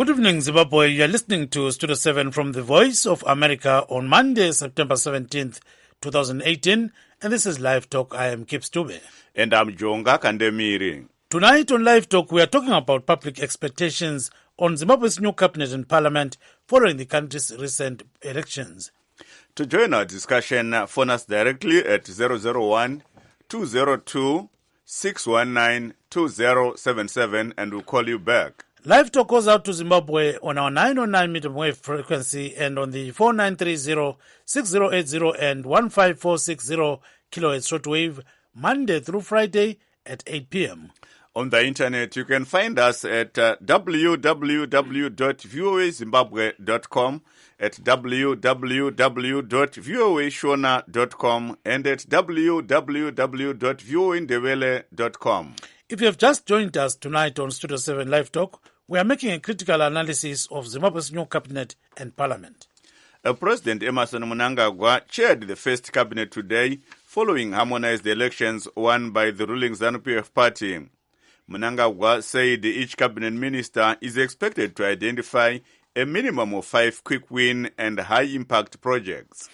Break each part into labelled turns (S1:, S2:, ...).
S1: Good evening, Zimbabwe. You're listening to Studio 7 from the Voice of America on Monday, September 17th, 2018. And this is Live Talk. I am Kip Stube.
S2: And I'm Jonga Kandemiri.
S1: Tonight on Live Talk, we are talking about public expectations on Zimbabwe's new cabinet and parliament following the country's recent elections.
S2: To join our discussion, phone us directly at 001-202-619-2077 and we'll call you back.
S1: Live Talk goes out to Zimbabwe on our 909 medium wave frequency and on the 4930, 6080 and 15460 kilohertz shortwave Monday through Friday at 8 p.m.
S2: On the internet, you can find us at www.voazimbabwe.com, at www.voashona.com, and at www.voindewele.com.
S1: If you have just joined us tonight on Studio 7 Live Talk, we are making a critical analysis of Zimbabwe's new cabinet and parliament.
S2: President Emmerson Mnangagwa chaired the first cabinet today following harmonized elections won by the ruling Zanu-PF party. Mnangagwa said each cabinet minister is expected to identify a minimum of 5 quick-win and high-impact projects.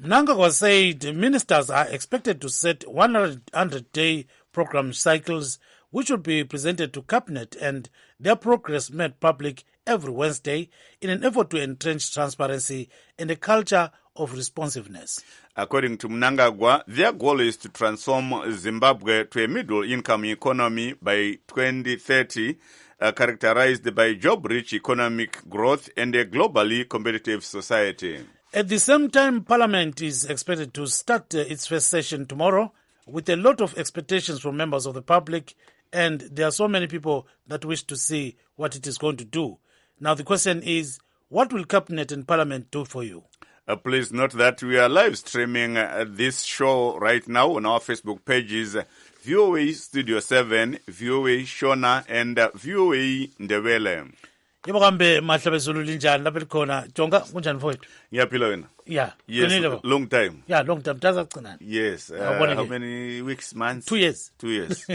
S1: Mnangagwa said ministers are expected to set 100-day program cycles which will be presented to cabinet and their progress made public every Wednesday in an effort to entrench transparency and a culture of responsiveness.
S2: According to Mnangagwa, their goal is to transform Zimbabwe to a middle-income economy by 2030, characterized by job-rich economic growth and a globally competitive society.
S1: At the same time, Parliament is expected to start its first session tomorrow with a lot of expectations from members of the public, and there are so many people that wish to see what it is going to do. Now, the question is, what will Cabinet and Parliament do for you?
S2: Please note that we are live streaming this show right now on our Facebook pages, VOA Studio 7, VOA Shona, and VOA Ndebele.
S1: Yebo kambe mahlabezulu linjani lapha likhona Jonga kunjani mfowethu?
S2: Ngiyaphila wena.
S1: Yeah.
S2: Yes, long time.
S1: Yeah, long time. Taza kucinana.
S2: Yes. How many weeks, months?
S1: 2 years.
S2: 2 years.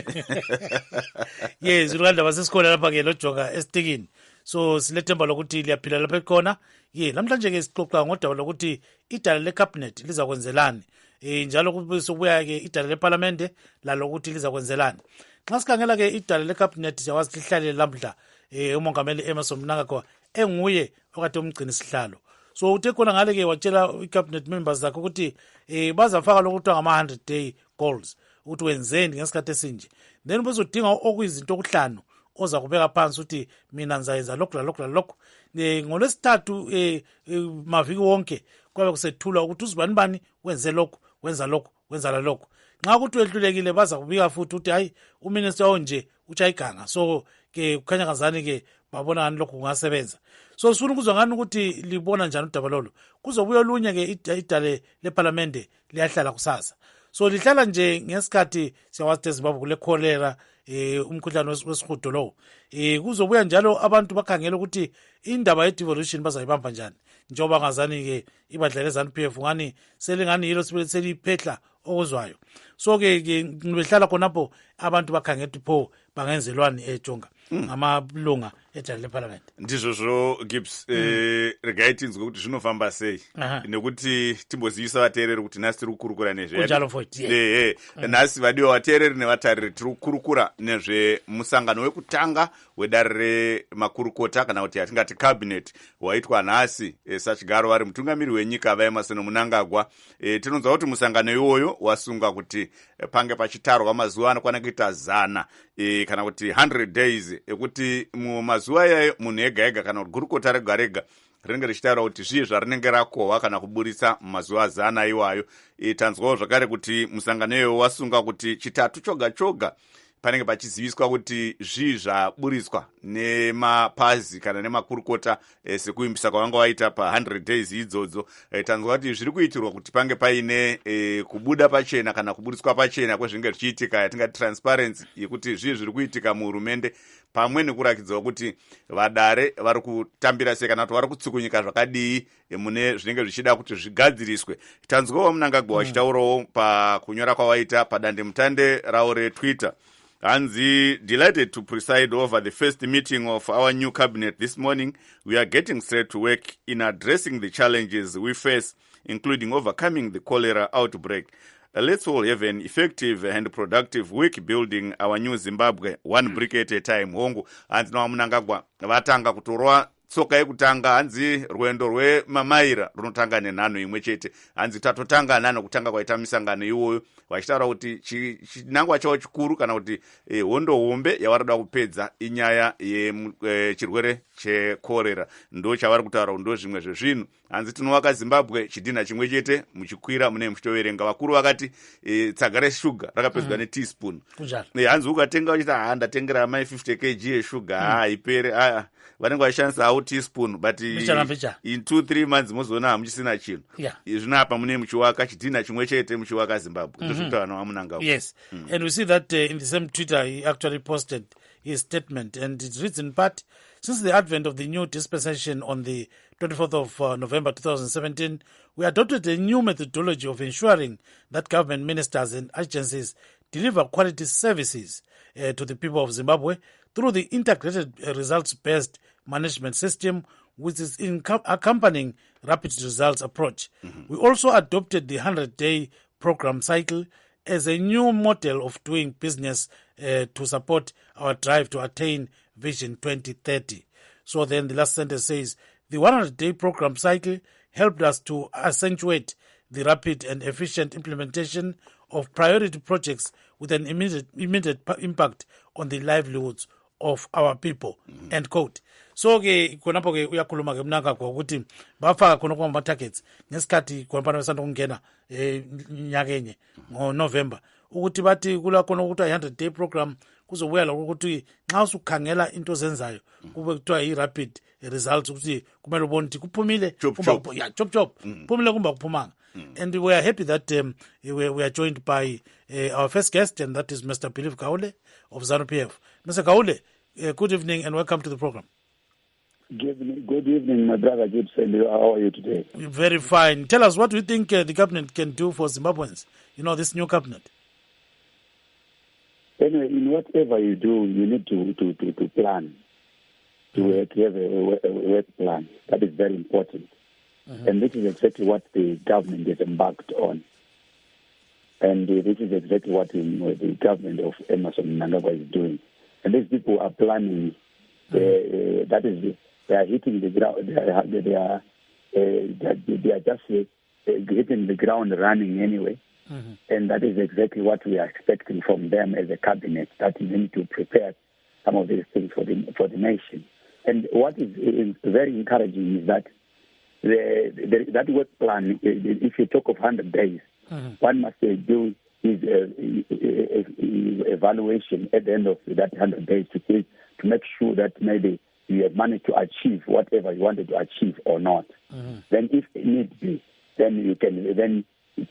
S1: Yes, ulanda basesikhona lapha ke lo Jonga esitikini. So silethemba lokuthi liyaphila lapha likhona. Namhlanje ke sixoxa ngodaba lokuthi idala le cabinet lizakwenzelani. Njalo kubuya ke idala le parliament lalo ukuthi lizakwenzelani. Xa sikhangela ke idala le cabinet siyawazi lihlale lamhla umongameli Emmerson Mnangagwa enguye okade umgcini sihlalo. So uthe khona ngale ke watshela i-cabinet members zakhe ukuthi bazafaka lokhu kuthiwa ngama-100 day goals ukuthi wenzeni ngesikhathi esinje. Then bezodinga okuyizinto okuhlanu oza kubeka phansi ukuthi mina ngizayenza lokhu lalokhu lalokhu. NgoLwesithathu maviki wonke kwabe kusethula ukuthi uzibani bani wenze lokhu wenza lokhu wenza lalokhu. Nxa ukuthi wehlulekile baza kubika futhi ukuthi hayi uminister onje utshayiganga. So ke kukhanya kazani ke babona ngani lokhu kungasebenza. So sifuna ukuzwa ngani ukuthi libona njani udaba lolu. Kuzobuya olunye ke idale leparlamente liyahlala kusasa. So lihlala nje ngesikhathi siyawazi eZimbabwe kule cholera umkhuhlane wesihudo lo. Kuzobuya njalo abantu bakhangela ukuthi indaba ye devolution bazayibamba njani. Njengoba ngazani ke ibadla leZanu-PF ngani selingani yilo seliphetla okuzwayo. So ke ngibehlala khonapho abantu bakhangela ukuthi pho bangenzelwani eJonga ngamalunga edala leparlament.
S2: Ndizvo Gibbs regaitinzwe kuti zvinofamba sei nekuti timbozivisa vateereri kuti nhasi tiri kukurukura nezve nhasi vadiwa vateereri nevatariri tiri kukurukura nezvemusangano wekutanga wedare remakurukota kana kuti yatingati cabinet waitwa nhasi sachigaro vari mutungamiri wenyika vaEmmerson Mnangagwa. Tinonzwa kuti musangano iwoyo wasunga kuti pange pachitarwa mazuva anokwana kuita 100 kana kuti 100 days ekuti mumazuva yayo munhu ega ega kana kuti gurukota rega rega rinenge richitaura kuti zvii zvarinenge rakohwa kana kuburisa mumazuva 100 iwayo. Tanzwawo zvakare kuti musangano iwoyo wasunga kuti chitatu choga choga panenge pachiziviswa kuti zvii zvaburiswa nemapazi kana nemakurukota sekuimbisa kwavanga vaita pa100 days idzodzo. Tanzwa kuti zviri kuitirwa kuti pange paine kubuda pachena kana kuburiswa pachena kwezvinenge zvichiitika yatingati transparency yekuti zvii zviri kuitika muhurumende, pamwe nekurakidzawo kuti vadare vari kutambira sei kana kuti vari kutsukunyika zvakadii mune zvinenge zvichida kuti zvigadziriswe. Tanzwawo Mnangagwa wachitaurawo pakunyora kwavaita padandemutande ravo reTwitter Hanzi, delighted to preside over the first meeting of our new cabinet this morning. We are getting straight to work in addressing the challenges we face, including overcoming the cholera outbreak. Let's all have an effective and productive week building our new Zimbabwe, one brick at a time. Hongu, hanzi na Mnangagwa, vatanga kutorwa tsoka yekutanga hanzi rwendo rwemamaira runotanga nenhano imwe chete. Hanzi tatotanga nano kutanga kwaita misangano iwoyo vachitaura kuti chinangwa chavo chikuru kana kuti hondo hombe yavarada kupedza inyaya yechirwere chekorera. Ndo chavari kutaura ndo zvimwe zvezvinhu. Hanzi tinovaka Zimbabwe chidhina chimwe chete muchikwira mune muchitoverenga. Vakuru vakati tsaga reshuga rakapedzwa neteaspoon. Hanzi ukatenga uchita ndatengera mai 50 kg yeshuga ipere vanenge vachishandisawo teaspoon but in 2-3 months mozoona hamuchisina chinhu. Zvinapa mune muchiwaka chidhina chimwe chete muchiwaka Zimbabwe. Ndozvitaura Mnangagwa.
S1: Yes, and we see that in the same Twitter he actually posted his statement, and it reads in part, since the advent of the new dispensation on the 24th of November 2017, we adopted a new methodology of ensuring that government ministers and agencies deliver quality services to the people of Zimbabwe through the integrated results-based management system, which is accompanying rapid results approach. We also adopted the 100-day program cycle as a new model of doing business to support our drive to attain Vision 2030. So then the last sentence says, the 100-day program cycle helped us to accentuate the rapid and efficient implementation of priority projects with an immediate impact on the livelihoods of our people. End quote. So ke konapo ke uyakhuluma ke Mnangagwa ukuthi bafaka khona kuma targets ngesikhathi khona besanda kungena nyaka enye ngoNovember ukuthi bathi kula khona ukuthi 100-day program kuzobuya lokho ukuthi nxa usukhangela into zenzayo kube kuthiwa i-rapid results ukuthi kumele ubone ukuthi kuphumile chop kuphumile kumba kuphumanga. And we are happy that we are joined by our first guest, and that is Mr. Philip Kaule of Zanu-PF. Mr. Kaule, good evening and welcome to the program.
S3: Good evening, my brother Gibson. How are you today?
S1: Very fine. Tell us, what do you think the cabinet can do for Zimbabweans? You know, this new cabinet.
S3: Anyway, in whatever you do, you need to plan, to have a work plan. That is very important. And this is exactly what the government has embarked on. And this is exactly what the government of Emmerson Mnangagwa is doing. And these people are planning, that is, they are hitting the ground, they are just hitting the ground running anyway. And that is exactly what we are expecting from them as a cabinet, that they need to prepare some of these things for the nation. And what is very encouraging is that that work plan, if you talk of 100 days, one must do his evaluation at the end of that 100 days to make sure that maybe you have managed to achieve whatever you wanted to achieve or not. Then if need be, then you can then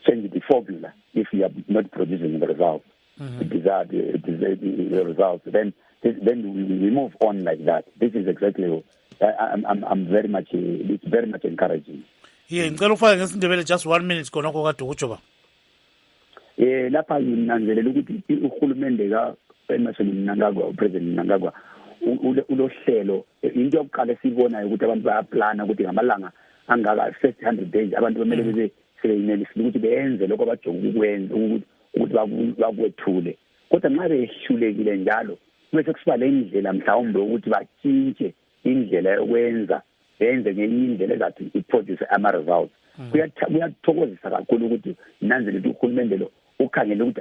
S3: change the formula if you are not producing the results, the desired results. Then we move on like that. This is exactly. I'm very much. It's very much encouraging.
S1: Yeah, ngicela ufake ngesindebele just 1 minute khona kokade utsho ba.
S3: Lapha nginanzelela ukuthi uhulumende ka Emmerson Mnangagwa, uPresident Mnangagwa, ulohlelo into yokuqala esibonayo ukuthi abantu bayaplana ukuthi ngamalanga angaka first 100 days abantu bemele beze seyinelisile ukuthi benze lokho abajonga ukwenza ukuthi bakwethule. Kodwa nxa behlulekile njalo bese kusiba le indlela mhlawumbe ukuthi batshintshe indlela yokwenza benze ngenye indlela ezathi iproduce ama-results. Kuyathokozisa kakhulu ukuthi nanzele ukuthi uhulumende lo ukhangele ukuthi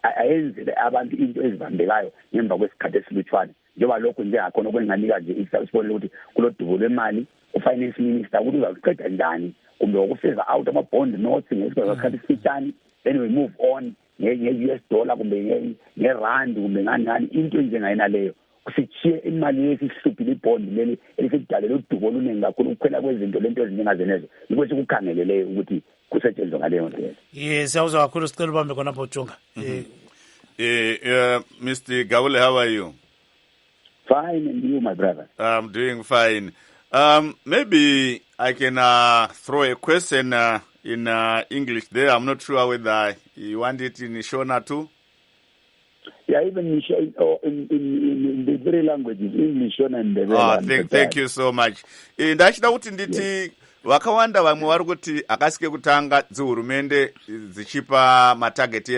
S3: ayenzele abantu into ezibambekayo ngemva kwesikhathi esilutshwane. Njengoba lokhu njengakhona okwenganika nje isibonelo ukuthi kulodubo lwemali u-finance minister ukuthi uzakuqeda njani kumbe ukufeza out ama-bond notes ngesikhathi esifitshane, then we move on nge-US dollar kumbe ngerandi kumbe ngani into njengayena leyo. Kusitshiye imali yesihluphile ibhondi leli elisedalela udubo oluningi kakhulu ukukhwela kwezinto lento ezinjengazenezo yikho sikukhangeleleyo ukuthi kusetshenzwe ngaleyo ndlela.
S1: Yes, siyawuzwa kakhulu sicela ubambe khona pho Jonga.
S2: Mr. Gaule, how are you?
S3: Fine, and you, my brother?
S2: I'm doing fine. Maybe I can throw a question in English there. I'm not sure whether you want it in Shona too.
S3: even in the three languages, English and the
S2: thank you so much. Ndachida kuti nditi vakawanda vamwe vari kuti akasike kutanga dzehurumende dzichipa matageti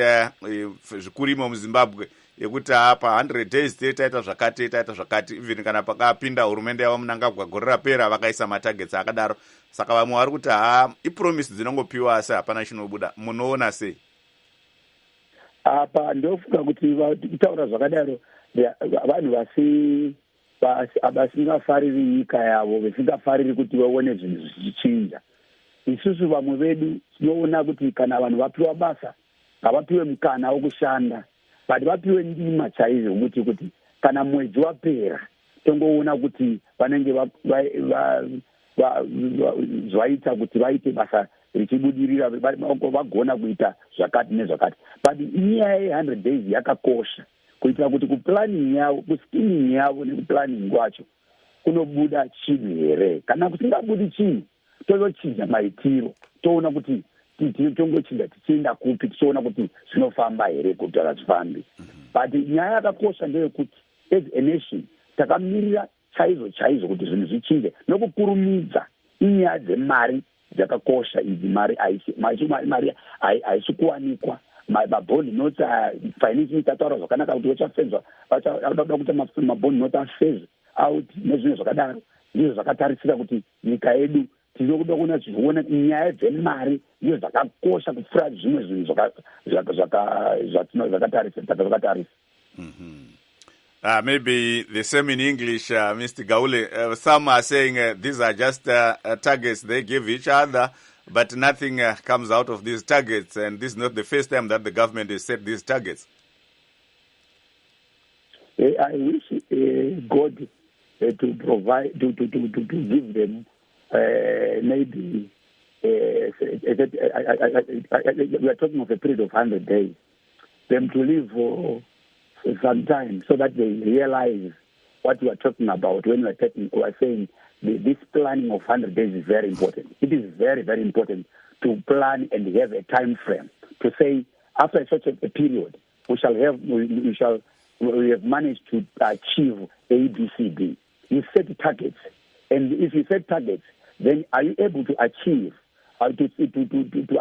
S2: zvikurimo muZimbabwe yekuti apa 100 days taita zvakati even kana pakapinda hurumende yavo Mnangagwa gore rapera vakaisa matagets akadaro. Saka vamwe vari kuti ipromise dzinongopiwa asi hapana chinobuda. Munoona sei?
S3: Apa ndofunga kuti kutaura zvakadaro vanhu vasingafariri nyika yavo, vasingafariri kuti vaone zvinhu zvichichinja. Isusu vamwe vedu tinoona kuti kana vanhu vapiwa basa ngavapiwe mukana wokushanda, but vapiwe ndima chaizvo kuti kana mwedzi wapera tongoona kuti vanenge zvaita kuti vaite basa richibudirira, vagona kuita zvakati nezvakati. But inyaya ye100 days yakakosha kuitira kuti kuplanning yavo, kuskimming yavo nekuplanning kwacho kunobuda chinhu here. Kana kusingabudi chinhu tozochinja maitiro, toona kuti tongochinja tichienda kupi, tichiona kuti zvinofamba here kuti hazvifambi. But nyaya yakakosha ndeyekuti as a nation takamirira chaizvo kuti zvinhu zvichinje nokukurumidza. Inyaya dzemari dzakakosha idzi, mari haisi kuwanikwa. Mabond notes finance tataura zvakanaka kuti vachafedzwa, vachada kuti mabond notes afeze out nezvimwe zvakadaro. Ndizvo zvakatarisira kuti nyika yedu tinoda kuona zviona nyaya dzemari ndizvo zvakakosha kupfuura zvimwe zvinhu zvakatarisa.
S2: Maybe the same in English, Mr. Gaule. Some are saying these are just targets they give each other, but nothing comes out of these targets, and this is not the first time that the government has set these targets.
S3: I wish God to provide, to give them maybe, we are talking of a period of 100 days, them to live for some time so that they realize what we are talking about when we are saying this planning of 100 days is very important. It is very, very important to plan and have a time frame to say after such a period we have managed to achieve A, B, C, D. You set targets, and if you set targets, then are you able to achieve to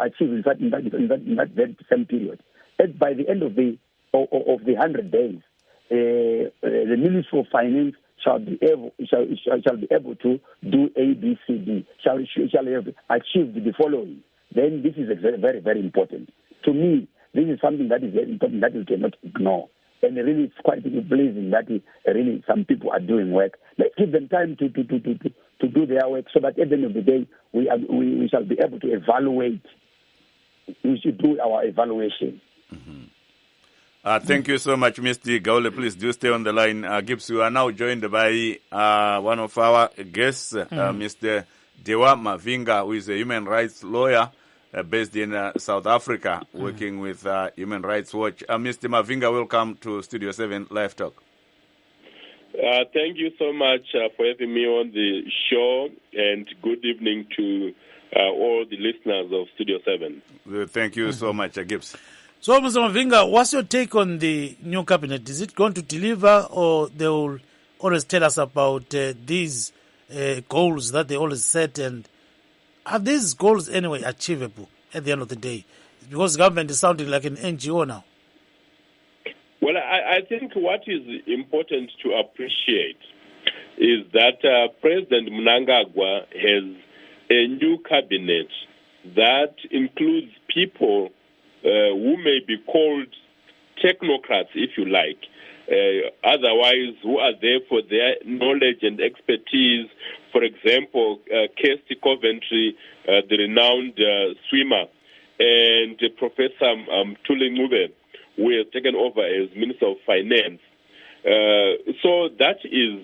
S3: achieve in that very same period? And by the end of the 100 days, the Ministry of Finance shall be able to do A, B, C, D. Shall have achieved the following. Then this is very, very, very important. To me, this is something that is very important that we cannot ignore. And really, it's quite pleasing that really some people are doing work. Let's give them time to do their work, so that at the end of the day, we shall be able to evaluate. We should do our evaluation.
S2: Thank you so much, Mr. Gaule. Please do stay on the line. Gibbs, we are now joined by one of our guests, Mr. Dewa Mavinga, who is a human rights lawyer based in South Africa, working with Human Rights Watch. Mr. Mavinga, welcome to Studio 7 Live Talk.
S4: Thank you so much for having me on the show, and good evening to all the listeners of Studio 7.
S2: Thank you so much, Gibbs.
S1: So, Mr. Mavinga, what's your take on the new cabinet? Is it going to deliver, or they will always tell us about these goals that they always set, and are these goals anyway achievable at the end of the day? Because government is sounding like an NGO now.
S4: Well, I think what is important to appreciate is that President Mnangagwa has a new cabinet that includes people who may be called technocrats, if you like, otherwise who are there for their knowledge and expertise. For example, Kirsty Coventry, the renowned swimmer, and Professor Tuli Ngube, who has taken over as Minister of Finance. So that is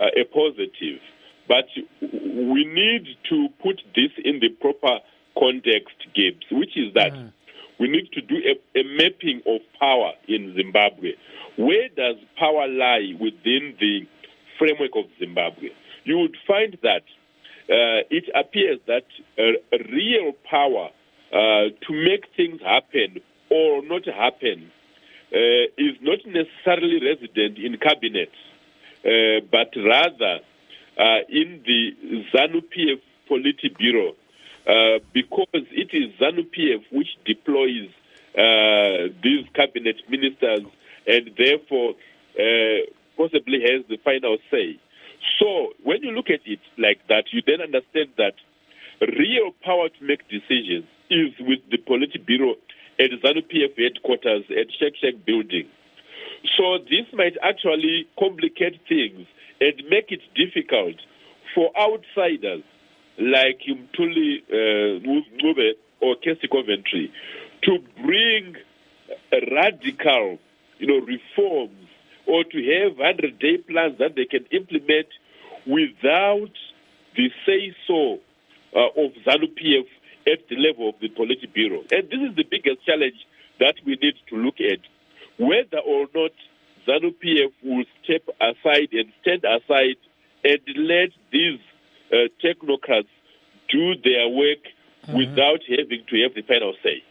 S4: a positive. But we need to put this in the proper context, Gibbs, which is that we need to do a mapping of power in Zimbabwe. Where does power lie within the framework of Zimbabwe? You would find that it appears that real power to make things happen or not happen is not necessarily resident in cabinet, but rather in the Zanu-PF Politburo, because it is Zanu-PF which deploys these cabinet ministers and therefore possibly has the final say. So when you look at it like that, you then understand that real power to make decisions is with the Politburo at Zanu-PF headquarters at Shek building. So this might actually complicate things and make it difficult for outsiders like Mtuli Ngube or Kesi Coventry to bring radical, reforms or to have 100-day plans that they can implement without the say-so of Zanu-PF at the level of the Politburo. And this is the biggest challenge that we need to look at, whether or not Zanu-PF will step aside and stand aside and let these technocrats do their work without having to have the final say.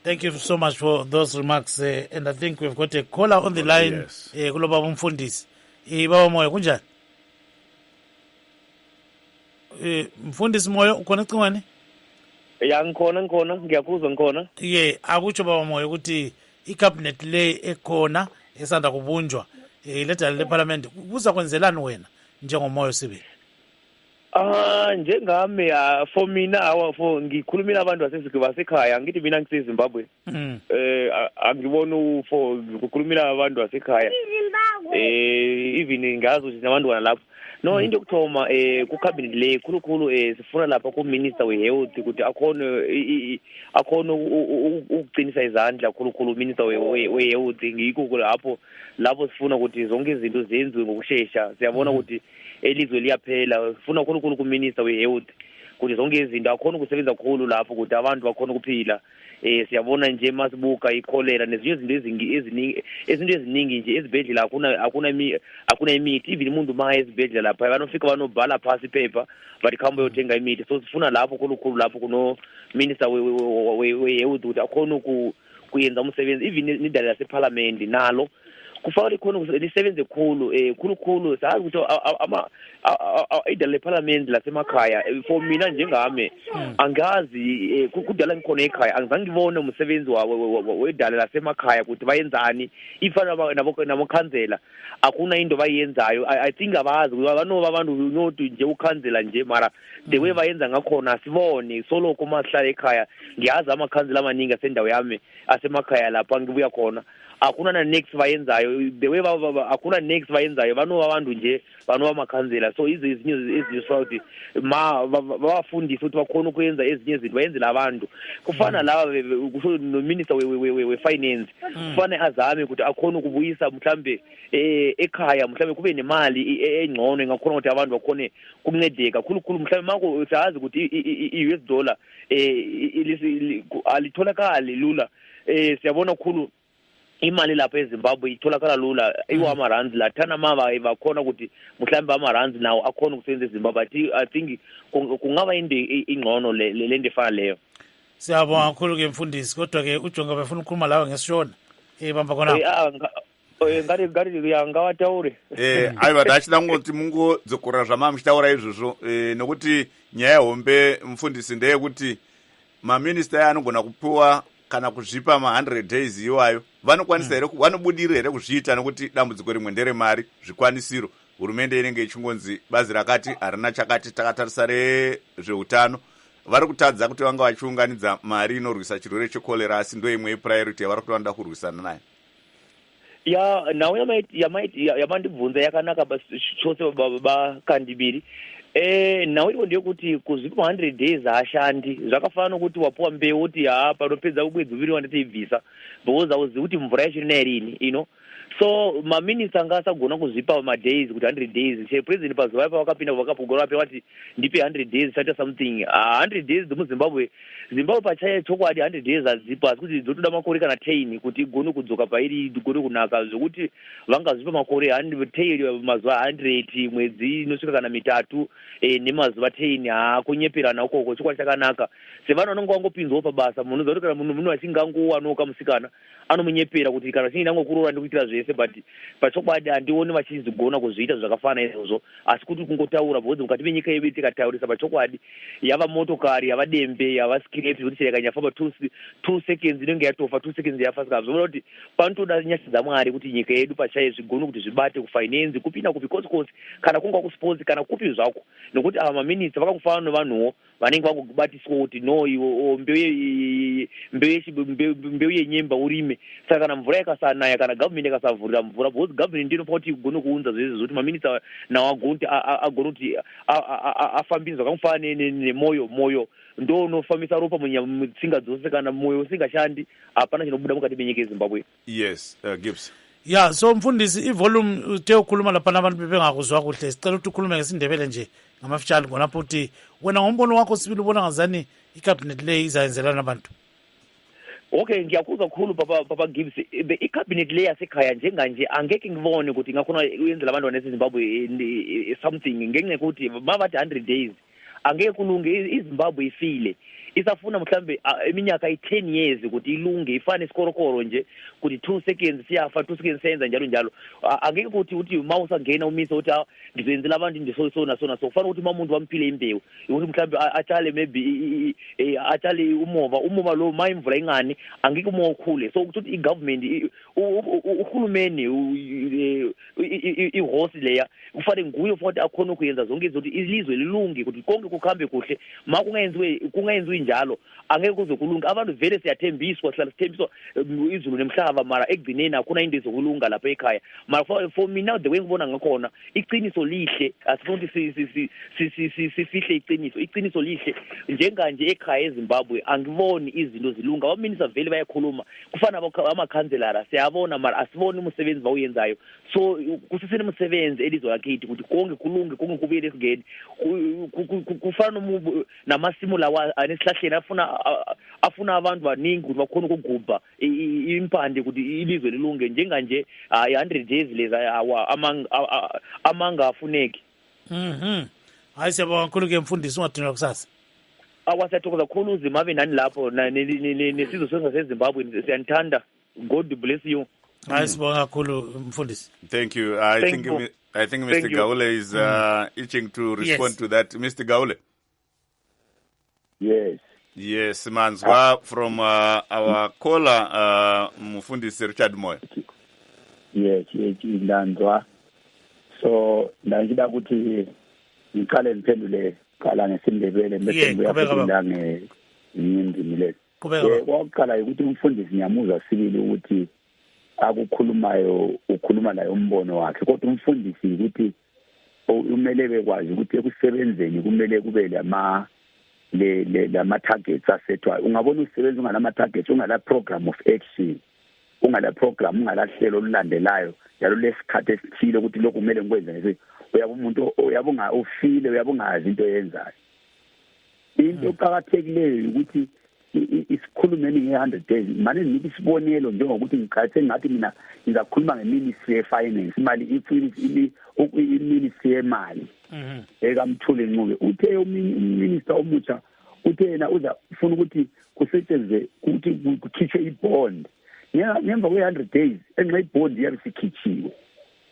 S1: Thank you so much for those remarks, and I think we've got a caller on the line.
S2: Yes.
S1: Kulo baba Mfundisi. Baba Moyo kunjani? Mfundisi Moyo ukhona ecingweni?
S5: Ya ngikhona ngiyakuzwa ngikhona.
S1: Akutsho baba Moyo ukuthi icabinet le ekhona esanda kubunjwa iledala leparlament kuza kwenzelani wena njengoMoyo Sibili?
S5: Njengami for mina ngikhulumela abantu basekhaya ngithi mina ngiseZimbabwe. Angiboni for ukukhulumela abantu basekhaya. Even ngazi ukuthi nabantwana lapho. No, into yokuthoma ku-cabinet le khulukhulu sifuna lapha ku-minister we-health ukuthi akhona ukuqinisa izandla khulukhulu minister we-health ngikho lapho sifuna ukuthi zonke izinto zenziwe ngokushesha. Siyabona ukuthi elizwe liyaphela, sifuna khulukhulu ku-minister we-health ukuthi zonke izinto akhona ukusebenza khulu lapho ukuthi abantu bakhona ukuphila. Siyabona nje masibuka ikholera nezinye izinto eziningi nje ezibhedlela akuna imithi, even umuntu manje ezibhedlela lapha banofika banobhala phasi paper bathi khamba uyothenga imithi. So sifuna lapho khulukhulu lapho kuno minister we-health ukuthi akhona kuyenza umsebenzi, even nidala laseparlament nalo kufanele khona lisebenze khulu sazi ukuthi idala leparlament lasemakhaya for mina njengami angazi kudala ngikhona ekhaya angizange ngibone umsebenzi wedala lasemakhaya ukuthi bayenzani ifana nabokhanzela akuna into bayenzayo. I think abazi banoba abantu nothi nje ukhanzela nje mara the way bayenza ngakhona sibone soloko mahlala ekhaya ngiyazi amakhanzela amaningi asendawo yami asemakhaya lapha ngibuya khona akuna na next bayenzayo the way akuna next bayenzayo banoba abantu nje banoba amakhanzela. So izinto ezifuna bafundise ukuthi bakhona ukwenza ezinye izinto bayenzela abantu kufana laba kusho no minister we finance kufana azame ukuthi akhona ukubuyisa mhlambe ekhaya mhlambe kube nemali engcono ngakhona ukuthi abantu bakhone kuncedeka khulukhulu mhlambe mako sazi ukuthi i-US dollar alitholakali lula. Siyabona khulu imali lapha eZimbabwe itholakala lula iwama-rands la thana maba bakhona ukuthi mhlambe ama-rands nawo akhona ukusebenza eZimbabwe. I think kungaba into ingcono le nto efana leyo.
S1: Siyabonga kakhulu ke Mfundisi, kodwa-ke uJonga befuna ukukhuluma lawe ngesishona bamba khona
S5: ngati ngawataure
S2: aiwa ndachida ngoti mungodzokora zvamamuchitaura izvozvo nokuti nyaya hombe Mfundisi ndeyekuti maminista anogona kupiwa kana kuzvipa ma100 days iwayo vanokwanisa here vanobudira here kuzviita nokuti dambudziko rimwe nderemari zvikwanisiro. Hurumende inenge ichingonzi bazi rakati harina chakati takatarisa rezveutano vari kutadza kuti vanga vachiunganidza mari inorwisa chirwere chekorera asi ndo imwe yepriority yavari kuti vanoda kurwisana nayo.
S5: Nawo yamandibvunza yakanaka chose bakandibiri. Nawo iko ndeyekuti kuzvipa 100 days haashandi. Zvakafanana kuti wapuwa mbeu kuti panopedza ubwedzi uviri wandatoibvisa because auzivi kuti mvura yacho ina irini so maminista ngasagona kuzvipa madays kuti 100 days president pazuva ipa wakapinda vakapogora pe wati ndipe 100 days chata something 100 days dzemuzimbabwe pachaye chokwadi 100 days adzipa asi kuti dzotoda makore kana 10 kuti igone kudzoka pairi igone kunaka zvokuti vangazvipa makore 10 mazuva 100 mwedzi inosvika kana mitatu nemazuva 10 hakunyeperana ukoko chokwadi chakanaka sevanhu vanonge vangopinzwawo pabasa munhu unoziva kuti kana munhu achinge angowanoka musikana anomunyepera kuti kana chingi ndangokurora ndikuitira zvese but pachokwadi handioni vachizigona kuzviita zvakafanana izvozvo asi kuti kungotaura bhodzi mukati menyika yedu tikataurisa pachokwadi yava motokari yava dembe yava skirepi kuti chireka nyafamba 2 seconds inenge yatofa 2 seconds yafa saka zvinoda kuti panotoda nyasha dzamwari kuti nyika yedu pachaye zvigone kuti zvibate kufinance kupinda kupi kosi kana kunga kusports kana kupi zvako nokuti ava maminista vakakufanana nevanhuwo vanenge vangobatiswa kuti no iwo mbeu yenyemba urime saka kana mvura ikasanaya kana government ikasavhurira mvura because government ndinopa kuti igone kuunza zvese zvokuti maminista nawo agone kuti afambise zvakamufanana nemoyo ndo unofambisa ropa mutsinga dzose kana moyo usingashandi hapana chinobuda mukati menyika yezimbabwe.
S2: Yes, Gibbs.
S1: Ya so mfundisi ivolume teyokhuluma laphana abantu bebengakuzwa kuhle sicela ukuthi ukhulume ngesindebele nje ngamafitshane khonapho ukuthi wena ngombono wakho sibili ubona ngazani icabinet le izayenzelana abantu.
S5: Okay, ngiyakuzwa kakhulu papa Gibbs. I-cabinet le yasekhaya njenganje angeke ngibone ukuthi ingakhona uyenzela abantu basezimbabwe something ngenxa ukuthi babathi 100 days angeke kulunge izimbabwe ifile isafuna mhlambe iminyaka i10 years ukuthi ilunge ifane isikorokoro nje kuti 2 seconds siyafa 2 seconds senza njalo angeke ukuthi mawusa ngena umisa ukuthi ngizenzela abantu ndisona so kufanele ukuthi umuntu wamphile imbewu ukuthi mhlambe atshale maybe atshale umova lo mayimvula ingani angeke umoya ukhule so ukuthi igovernment uhulumeni ihosi leya kufanele nguye futhi akhona ukuyenza zonke izinto ilizwe lilunge ukuthi konke kukhambe kuhle kungayenziwe njalo angeke kuze kulunga abantu vele siyathembiswa sihlala sithembiswa izulu nemhlaba mara ekugcineni akuna into ezokulunga lapha ekhaya mara for me now the way ngibona ngakhona iqiniso lihle asifuni sifihle iqiniso lihle njenganje ekhaya eZimbabwe angiboni izinto zilunga abaminista vele bayakhuluma kufana amakhanselara siyabona mara asiboni umsebenzi bawuyenzayo so kusisene umsebenzi elizwe lakithi ukuthi konke kulunge konke kubuyele esigeni kufana namasimo lawa anesihlahleni afuna abantu baningi ukuthi bakhona ukugubha impande ukuthi ilizwe lilunge njenganje 100 days leza amanga afuneki.
S1: Hayi siyabonga kakhulu ke mfundisi ungadinwa kusasa.
S5: Awasathokoza kakhulu uzima abe nani lapho nesizwe sonke seZimbabwe siyanithanda. God bless you.
S1: Hayi sibonga kakhulu mfundisi.
S2: Thank you. I think Mr. Gaule is itching to respond to that. Mr. Gaule. Yes, manzwa from our caller, Mufundisi Richard Moyo.
S3: Yes, ndanzwa. So, ndangida ukuthi ngiqale ngiphendule qala ngesindebele bese ngiyaphendula ngenyindimi le. Oqala ukuthi umfundisi ngiyamuza sibili ukuthi akukhulumayo ukhuluma naye umbono wakhe kodwa umfundisi ukuthi umele bekwazi ukuthi ekusebenzeni kumele kube lama targets asethwayo. Ungabona usebenza ungala targets ungala program of action ungala program ungala hlelo olulandelayo yalo lesikhathi esithile ukuthi lokhu kumele ngikwenze nje uyabumuntu uyabunga ufile uyabungazi into yenzayo. Into eqhakathekileyo ukuthi isikhulumeni nge100 days manje ngithi isibonelo njengokuthi ngicathe ngathi mina ngizakhuluma ngeministry of finance imali iministry yemali ekamthule Ncube uthe uminister omutsha uthe yena uzafuna ukuthi kusetshenzwe ukuthi kukhishwe ibond ngemva kwe100 days enxa ibond yabe sikhitshiwe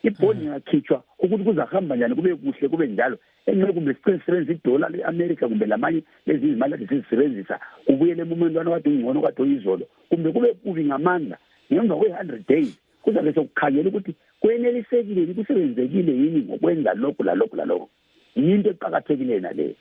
S3: ibond ingakhitshwa ukuthi kuzahamba njani kube kuhle kube njalo enxa kumbe sisebenzisa iDollar leAmerica kumbe lamanye lezi izimali ezisebenzisa ubuyele emumentwana kade ungcono kade uyizolo kumbe kube kubi ngamandla ngemva kwe100 days kuzabe sokukhangela ukuthi kwenelisekile kusebenzekile yini ngokwenza lokhu lalokhu yinto eqhakathekile nale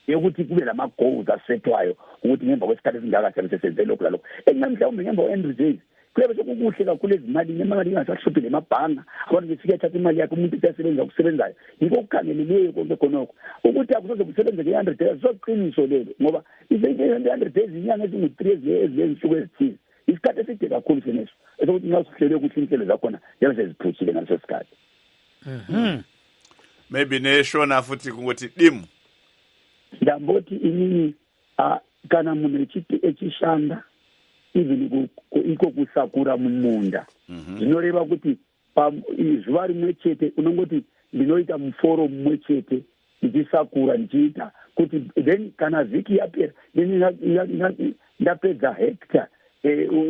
S3: yokuthi kube lama goals asethwayo ukuthi ngemva kwesikhathi esingaka sisenze lokhu lalokhu mhlawumbe ngemva kwe100 days kuyabe sokukuhle kakhulu ezimali nemali ingasahluphi lemabhanga abantu befika thatha imali yakhe umuntu uyasebenza ukusebenzayo yiko ukukhangeleleyo konke khonokho ukuthi akusoze kusebenze nge100 days soqiniso lelo ngoba izinto 100 days inyanga ezingu3 ezinsuku ezithile isikhathi eside kakhulu seneso esokuthi nxa sihlele ukuthi inhlelo zakhona yabe seziphuthile ngaleso sikhathi.
S2: Maybe neshona futhi kungothi dim
S3: ndamboti inini kana munhu echishanda even iko kusakura mumunda zvinoreva kuti zuva rimwe chete unongoti ndinoita muforo mumwe chete ndichisakura ndichiita kuti then kana vhiki yapera ndapedza hectare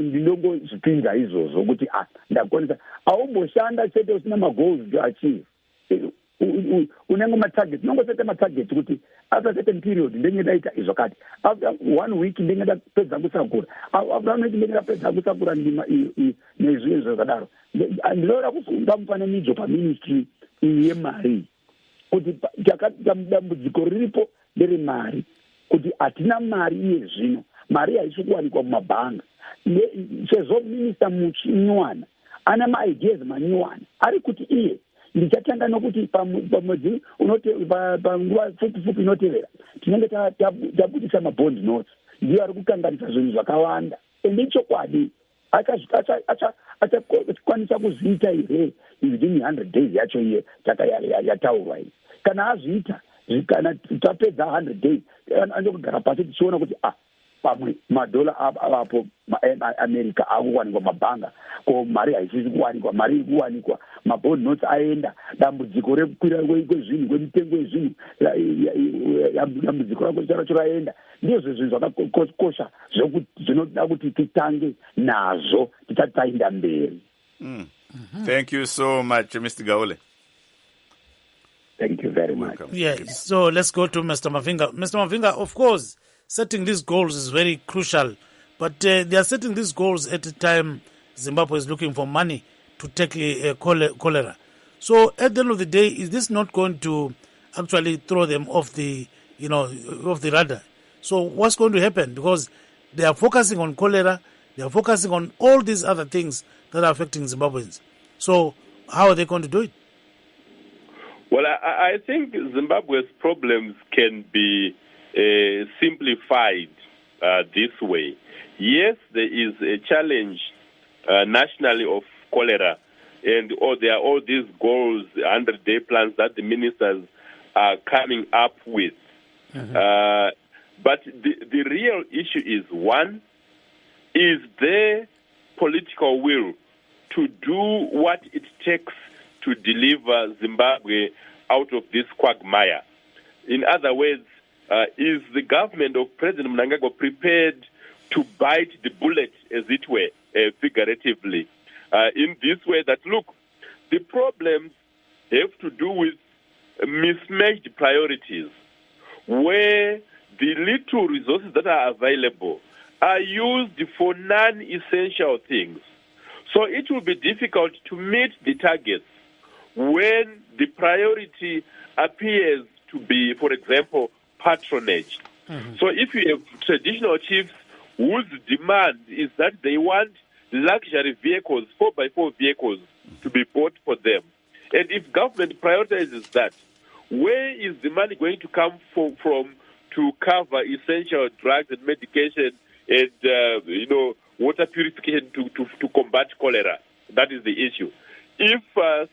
S3: ndinongozvipinza izvozvo kuti ndakwanisa aumboshanda chete usina magoals to achieve unenge matarget unongosete matarget kuti after certain period ndenge ndaita izvakati after 1 week ndenge ndapedza kusakura after 1 week ndenge ndapedza kusakura ndima nezvimwe zvakadaro. Ndinoda kusunga mufananidzo paministry yemari kuti dambudziko riripo nderemari kuti hatina mari iye zvino mari haisi kuwanikwa mumabhanga sezvo minista muchinywana ana maideas manywana ari kuti iye ndichatanga nokuti pamwedzi panguva pfupi inotevera tinenge tabudisa mabond notes ndiyo ari kukanganisa zvinhu zvakawanda ende chokwadi achakwanisa kuzviita here within 100 days yacho iye yataurwa iyi kana azviita kana tapedza 100 days andokugara pasi tichiona kuti pamwe madhola avapo America akuwanikwa mabhanga ko mari haisisi kuwanikwa mari iri kuwanikwa mabond notes aenda dambudziko rekukwira kwezvinhu kwemitengo yezvinhu dambudziko racho raenda ndizvo zvinhu zvakakosha zvinoda kuti titange nazvo tisati taenda mberi.
S2: Thank you so much, Mr. Gaule.
S3: Thank you very much.
S1: Yes, so let's go to Mr. Mavinga. Mr. Mavinga, of course, setting these goals is very crucial, but they are setting these goals at a time Zimbabwe is looking for money to tackle cholera. So at the end of the day, is this not going to actually throw them off the radar? So what's going to happen? Because they are focusing on cholera, they are focusing on all these other things that are affecting Zimbabweans. So how are they going to do it?
S4: Well, I think Zimbabwe's problems can be simplified this way. Yes, there is a challenge nationally of cholera, and there are all these goals, 100-day plans that the ministers are coming up with. But the real issue is, one, is there political will to do what it takes to deliver Zimbabwe out of this quagmire? In other words, is the government of President Mnangagwa prepared to bite the bullet, as it were, figuratively, in this way that, look, the problems have to do with mismatched priorities, where the little resources that are available are used for non-essential things. So it will be difficult to meet the targets when the priority appears to be, for example, patronage. So if you have traditional chiefs whose demand is that they want luxury vehicles, 4x4 vehicles, to be bought for them, and if government prioritizes that, where is the money going to come from to cover essential drugs and medication and water purification to combat cholera? That is the issue. If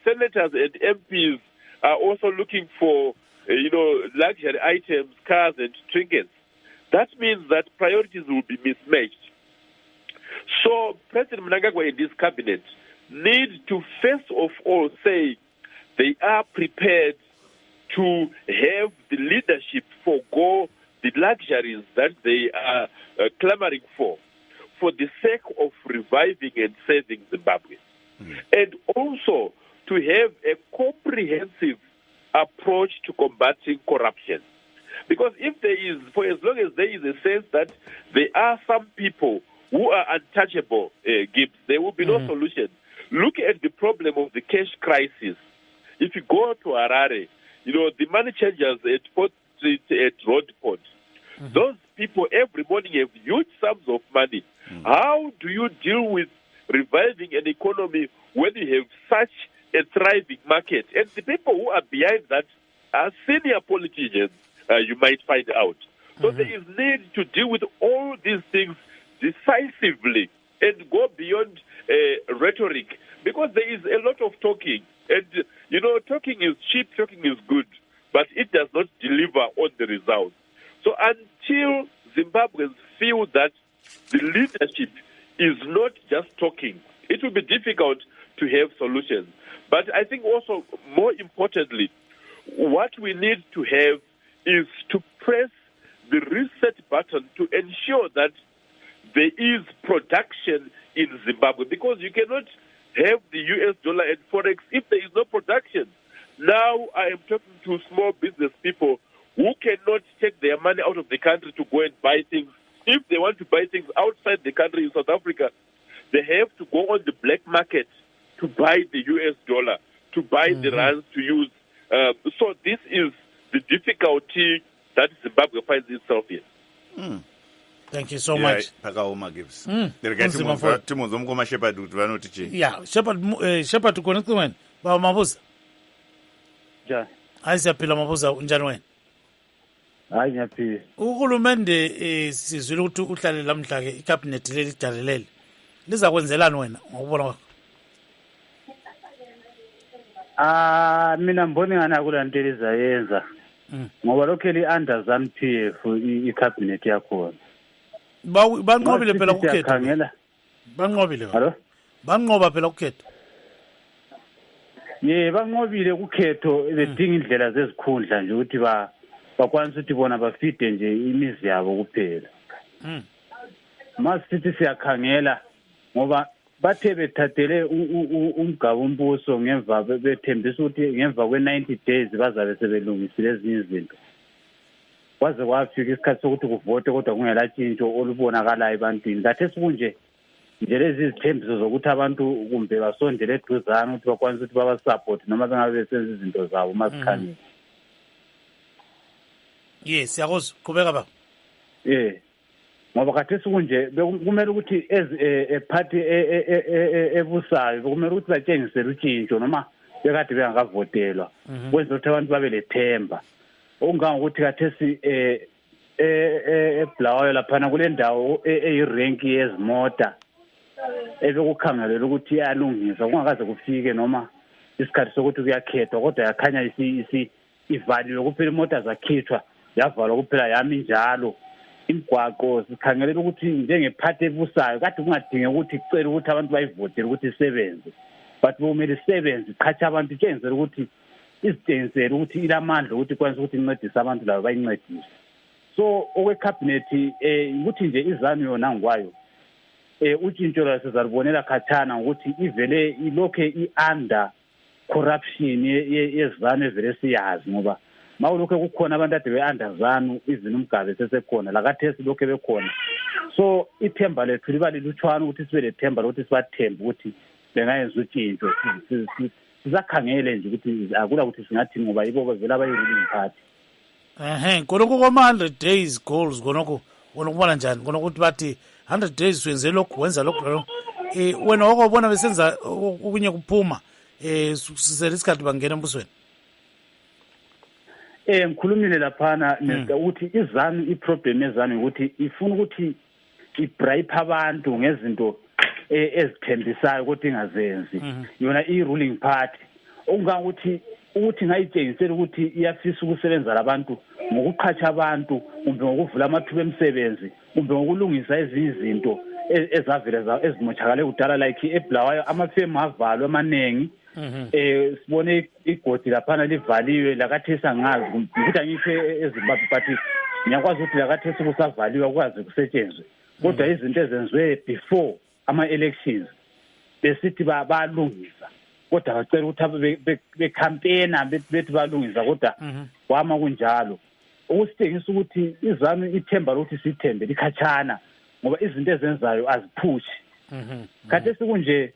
S4: senators and MPs are also looking for luxury items, cars and trinkets, that means that priorities will be mismatched. So President Mnangagwa and his cabinet need to first of all say they are prepared to have the leadership forego the luxuries that they are clamoring for the sake of reviving and saving Zimbabwe. And also to have a comprehensive approach to combating corruption. Because if there is, for as long as there is a sense that there are some people who are untouchable, Gibbs, there will be no solution. Look at the problem of the cash crisis. If you go to Harare, the money changers at Port Street, at Road Port, those people every morning have huge sums of money. How do you deal with reviving an economy when you have such a thriving market? And the people who are behind that are senior politicians, you might find out. So there is need to deal with all these things decisively and go beyond rhetoric, because there is a lot of talking. And, talking is cheap, talking is good, but it does not deliver on the results. So until Zimbabweans feel that the leadership is not just talking, it will be difficult to have solutions. But I think also, more importantly, what we need to have is to press the reset button to ensure that there is production in Zimbabwe, because you cannot have the US dollar and Forex if there is no production. Now I am talking to small business people who cannot take their money out of the country to go and buy things. If they want to buy things outside the country in South Africa, they have to go on the black market to buy the US dollar, to buy the rands to use. So this is the difficulty that Zimbabwe finds itself in.
S1: Thank you so much.
S2: Pakaoma gives. Timozomkoma Shepherd vanoti.
S1: Yeah, Shepherd to connect when. Ba Mabuza.
S6: Ja.
S1: Ayisaphila Mabuza unjani wena?
S6: Hayi ngiyaphila.
S1: Uhulumende sizwile ukuthi uhlale lamhla ke icabinet leli dalelele. Liza kwenzelani wena ngokubona kwakho?
S6: Mina mbona ngana kulanto elizayenza. Ngoba lokho li under Zanu-PF icabinet yakho.
S1: Banqobile phela ukukhetha.
S6: Khangela.
S1: Banqobile.
S6: Hallo?
S1: Banqoba phela ukukhetha.
S6: Banqobile ukukhetho bedinga indlela zezikhundla nje ukuthi bakwanisa ukuthi bona bafide nje imizi yabo kuphela. Masithi siyakhangela ngoba bathe bethathele umgaba umbuso ngemva bethembisa ukuthi ngemva kwe-90 days bazabe sebelungisile ezinye izinto. Kwaze kwafika isikhathi sokuthi kuvote kodwa kungelatshintsho olubonakalayo ebantwini. Kathesi kunje nje lezi izithembiso zokuthi abantu kumbe basondele eduzane ukuthi bakwanisa ukuthi babasupport noma bengabe besenza izinto zabo masikhangela.
S1: Yes, siyakuzwa. Qhubeka baba.
S6: Ngoba kathesi kunje kumele ukuthi party ebusayo kumele ukuthi batshengisele utshintsho noma bekade bengakavotelwa kwenza ukuthi abantu babe lethemba. Okungangokuthi kathesi eBulawayo laphana kule ndawo eyirank yezimota ebekukhangelela ukuthi iyalungisa kungakaze kufike noma isikhathi sokuthi kuyakhethwa kodwa yakhanya ivaliwe kuphela imoto zakhithwa yavalwa kuphela yami njalo. Imigwaqo sikhangelela ukuthi njengephathi ebusayo kade kungadingeka ukuthi kucela ukuthi abantu bayivotele ukuthi isebenze, but kumele isebenze iqhatshe abantu itshengise ukuthi izitshengisele ukuthi ilamandla ukuthi ikwanise ukuthi incedise abantu labo bayincedise. So okwecabinet ukuthi nje izanu yona ngwayo utshintsho lwasezalibonela khathana ukuthi ivele ilokhe i-under corruption yezanu evele siyazi ngoba mawulokho kukhona abantu ade be-under Zanu izini umgabe sesekhona lakathesi lokho bekhona. So ithemba lethu liba lilutshwana ukuthi sibe lethemba lokuthi sibathembe ukuthi bengayenza utshintsho. Sizakhangele nje ukuthi akula ukuthi singathi ngoba yibo bavela abayi-ruling party.
S1: Konoko kwama-100 days goals konoko kubona njani konoko ukuthi bathi 100 days wenze lokhu wenza lokhu wena wakubona besenza okunye kuphuma sisele isikhathi bangena embusweni.
S6: Ngikhulumile laphana ukuthi izanu iproblem yezanu ukuthi ifuna ukuthi ibribe abantu ngezinto ezithembisayo ukuthi ingazenzi yona i-ruling party. Okungangokuthi ngayitshengisela ukuthi iyafisa ukusebenza labantu ngokuqhatsha abantu kumbe ngokuvula amathuba emisebenzi kumbe ngokulungisa ezinye izinto ezavela ezimoshakale kudala like eBulawayo amafemu avalwe amaningi. Sibone igodi laphana livaliwe lakathesi angazi ukuthi angiphe eZimbabwe but ngiyakwazi ukuthi lakathesi kusavaliwe akwazi kusetshenzwe kodwa izinto ezenziwe before ama-elections besithi balungisa kodwa bacela ukuthi becampaigna bethi balungisa kodwa kwama kunjalo. Ukusitshengisa ukuthi izanu ithemba lokuthi sithembe likhatshana ngoba izinto ezenzayo aziphushi. Kathesi kunje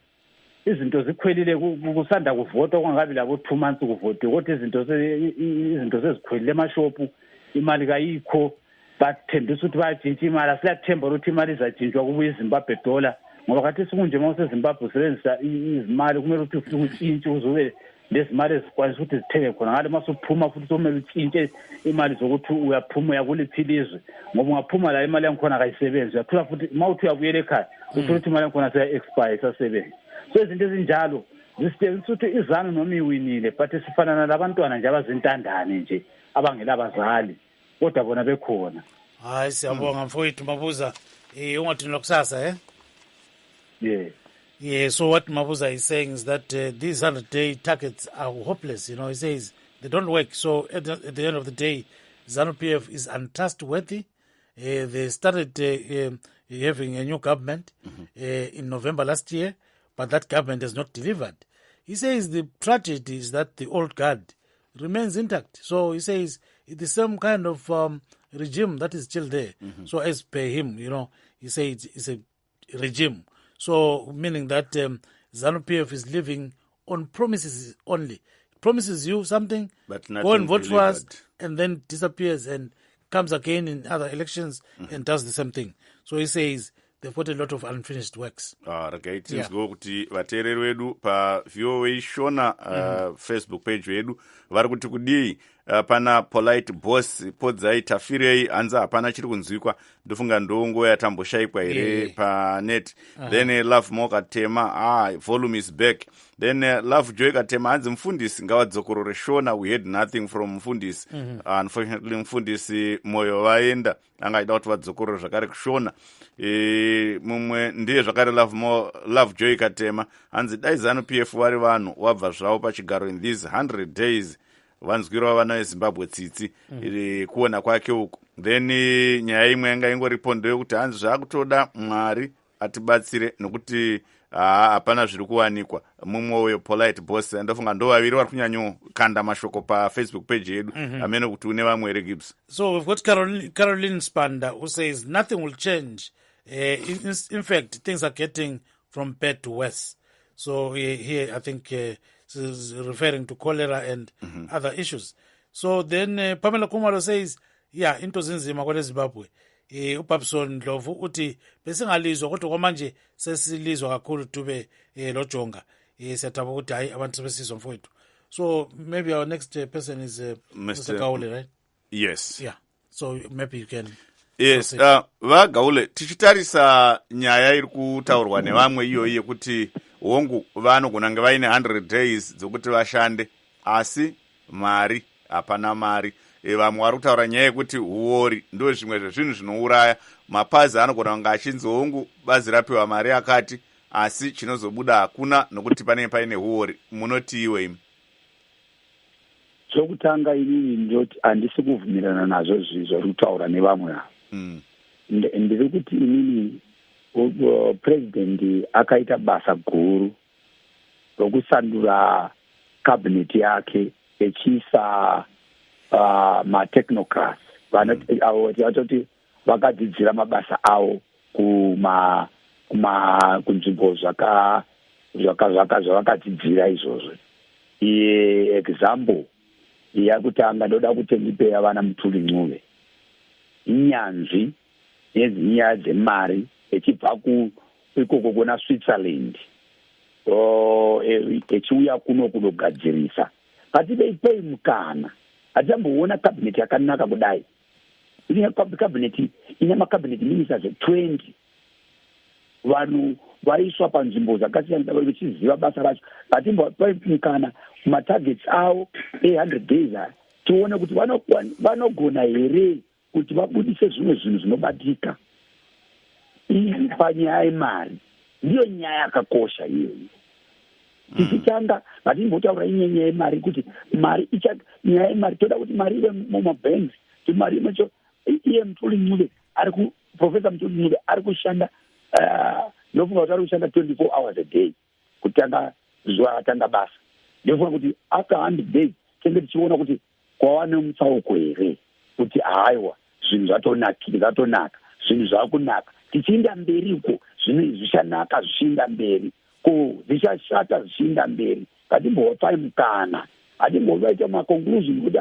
S6: izinto zikhwelile kusanda kuvota kungakabi labo 2 months kuvote kodwa izinto sezikhwelile emashopu imali kayikho bathembisa ukuthi bayatshintsha imali. Asiyathemba ukuthi imali izatshintshwa kubuye iZimbabwe dollar ngoba kathesi kunje uma useZimbabwe usebenzisa izimali kumele ukuthi ufike utshintshe uzube lezimali ezikwanisa ukuthi zithenge khona ngale masuphuma futhi somele utshintshe imali zokuthi uyaphuma uyakuliphi ilizwe ngoba ungaphuma la imali yankhona kayisebenzi uyathola futhi uma uthi uyabuyela ekhaya uthola ukuthi imali yakhona seya-expire isasebenza. So izinto ezinjalo zisitshengisa ukuthi iZanu noma iwinile but sifana nalabantwana nje abazintandane nje abangela bazali kodwa bona bekhona.
S1: Hayi siyabonga mfowethu Mabuza. Ungathi nokusasa Yeah, so what Mabuza is saying is that these 100-day targets are hopeless. You know, he says they don't work. So at the end of the day, Zanu-PF is untrustworthy. They started having a new government in November last year, but that government has not delivered. He says the tragedy is that the old guard remains intact. So he says it's the same kind of regime that is still there. So as per him, you know, he says it's a regime. So meaning that Zanu-PF is living on promises only. Promises you something,
S2: but
S1: go and vote for us, and then disappears and comes again in other elections and does the same thing. So he says they've got a lot of unfinished works.
S2: Okay, tinzwa kuti vateereri vedu paVOA Shona Facebook page vedu vari kuti kudii pana polite boss podzai tafirei hanzi hapana chiri kunzwikwa ndofunga ndongo yatamboshayikwa here panet. Then Love Mo katema volume is back. Then Love Joy katema hanzi mfundisi ngavadzokorore Shona, we had nothing from mfundisi. Unfortunately mfundisi moyo vaenda angaida kuti vadzokorore zvakare kuShona. Mumwe ndiye zvakare Love Joy katema hanzi dai Zanu-PF vari vanhu wabva zvavo pachigaro in these 100 days vanzwirwa vana veZimbabwe tsitsi kuona kwake uku. Then nyaya imwe yanga ingoripo ndeyekuti hanzi zvakutoda Mwari atibatsire nokuti hapana zviri kuwanikwa. Mumwe uyo polite boss ndofunga ndo vaviri vari kunyanyokanda mashoko paFacebook page yedu amene kuti une vamwe here Gibbs.
S1: So we've got Caroline Spanda who says nothing will change. In fact, things are getting from bad to worse. So here I think is referring to cholera and other issues. So then Pamela Kumalo says, yeah, into zinzima kwele Zimbabwe. Upapson Ndlovu uti besingalizwa kodwa kwamanje sesilizwa kakhulu tube lojonga. Siyataba ukuthi hayi abantu besizwa mfowethu. So maybe our next person is Mr. Gaule, right?
S2: Yes.
S1: Yeah. So maybe you can.
S2: Yes, vaGaule tichitarisa nyaya iri kutaurwa nevamwe iyoyi yekuti hongu vanogona kunge vaine 100 days dzokuti vashande asi mari hapana mari. Vamwe vari kutaura nyaya yekuti huori ndo zvimwe zvezvinhu zvinouraya. Mapazi anogona kunge achinzi hongu bazi rapiwa mari akati asi chinozobuda hakuna nokuti panenge paine huori. Munoti iwe imi?
S3: Chokutanga inini ndoti handisi kubvumirana nazvo zviri kutaura nevamwe ava. Ndiri kuti inini president akaita basa guru rokusandura cabinet yake echiisa matechnocrats vatoti vakadzidzira mabasa avo kunzvimbo zvavakadzidzira izvozvo. Example yakutanga ndoda kuti ndipe vana Mutuli Ncube, inyanzvi yezinyaya dzemari echibva ikoko kuna Switzerland echiuya kuno kunogadzirisa. Patipei mukana hatichamboona cabinet yakanaka kudai. Cabinet ine macabinet ministers 20 vanhu vaiswa panzvimbo dzakasiyana vachiziva basa racho. Hatimbopai mukana matargets avo 100 days tione kuti vanogona here kuti vabudise zvimwe zvinhu zvinobatika. Iyi panyaya yemari ndiyo nyaya yakakosha iyoyi. Tichitanga ngatimbotaura nyaya yemari kuti nyaya yemari toda kuti mari ive mumabanks, kuti mari imecho iye Mutuli Ncube Professor Mutuli Ncube ari kushanda ndofunga kuti ari kushanda 24 hours a day kutanga zuva atanga basa. Ndofunga kuti after 100 days tenge tichiona kuti kwava nemutsauko here kuti haiwa zvinhu zvatonaka zvinhu zvakunaka tichienda mberi uko zvinhu zvichanaka zvichienda mberi ko zvichashata zvichienda mberi. Ngatimbopai mukana, hatimbovaita maconclusion kuti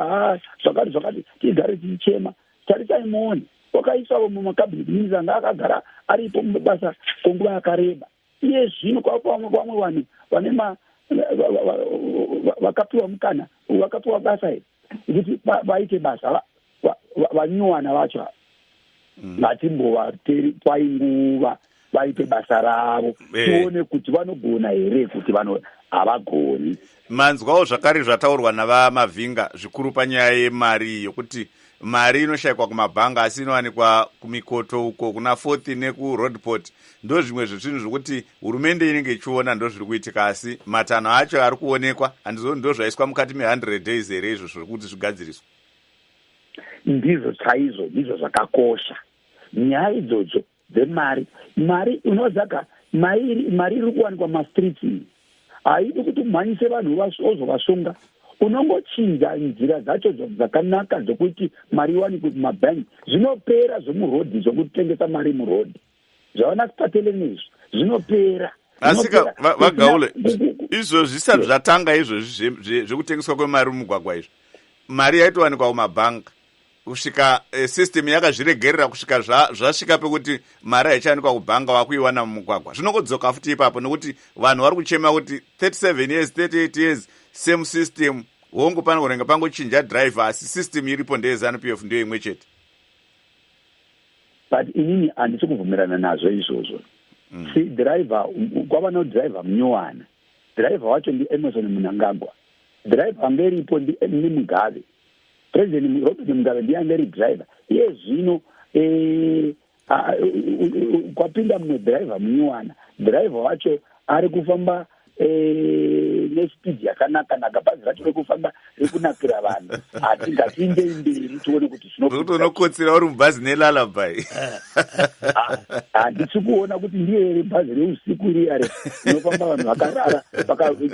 S3: zvakati tigare tichichema. Tarisai muone wakaiswawo mumacabinet ministers akagara aripo mubasa kwenguva yakareba. Iye zvino kwavamwe vanhu vane vakapiwa mukana vakapiwa basa iri kuti vaite basa vanyuwana vacho ngatimbovateri nguva vaite basa ravo tione kuti vanogona here kuti havagoni.
S2: manzwawo zvakare zvataurwa navamavhinga zvikuru panyaya yemari yokuti mari inoshayikwa kumabhanga asi inowanikwa kumikoto uko kuna fourth nekuroadport. ndo zvimwe zvezvinhu zvokuti hurumende inenge ichiona ndo zviri kuitika, asi matanho acho ari kuonekwa handizvo ndo zvaiswa mukati me100 days here izvo zvokuti zvigadziriswa.
S3: Ndizvo chaizvo ndizvo zvakakosha nyaya idzodzo dzemari. Mari unozaka mari iri kuwanikwa mastreets haidi kuti umhanyise vanhu ozovasunga. Unongochinja nzira dzacho dzakanaka dzokuti mari iwanikwe kumabhangi. Zvinopera zvemurodhi zvokutengesa mari murodhi zvaona kupatelenizvo zvinopera.
S2: Asi vagaule izvo zvisati zvatanga izvozvi zvekutengeswa kwemari mumugwagwa izvo, mari yaitowanikwa kumabhanga kusvika system yakazviregerera kusvika zvasvika pekuti mari haichawanikwa kubhanga wakuiwana mumugwagwa. Zvinongodzoka futi ipapo nokuti vanhu vari kuchema kuti 37 years 38 years same system, hongu panorenga pangochinja driver asi system iripo ndeye Zanu-PF ndiyo imwe chete.
S3: But inini handisi kubvumirana nazvo izvozvo. Si driver kwava nodriver munyowani, driver wacho ndiEmerson Mnangagwa, driver angeripo ndiMugave, President Robert Mugabe ndiye angeri driver. Iye zvino kwapinda mumwe driver munyowani, driver wacho ari kufamba nespeed yakanaka bhazi racho rekufamba rekunakira vanhu. Hatingatinde mberi tione kuti
S2: unokotsera uri mubhazi nelalabai.
S3: Handisi kuona kuti ndiye here bhazi reusiku riyare inofamba vanhu vakarara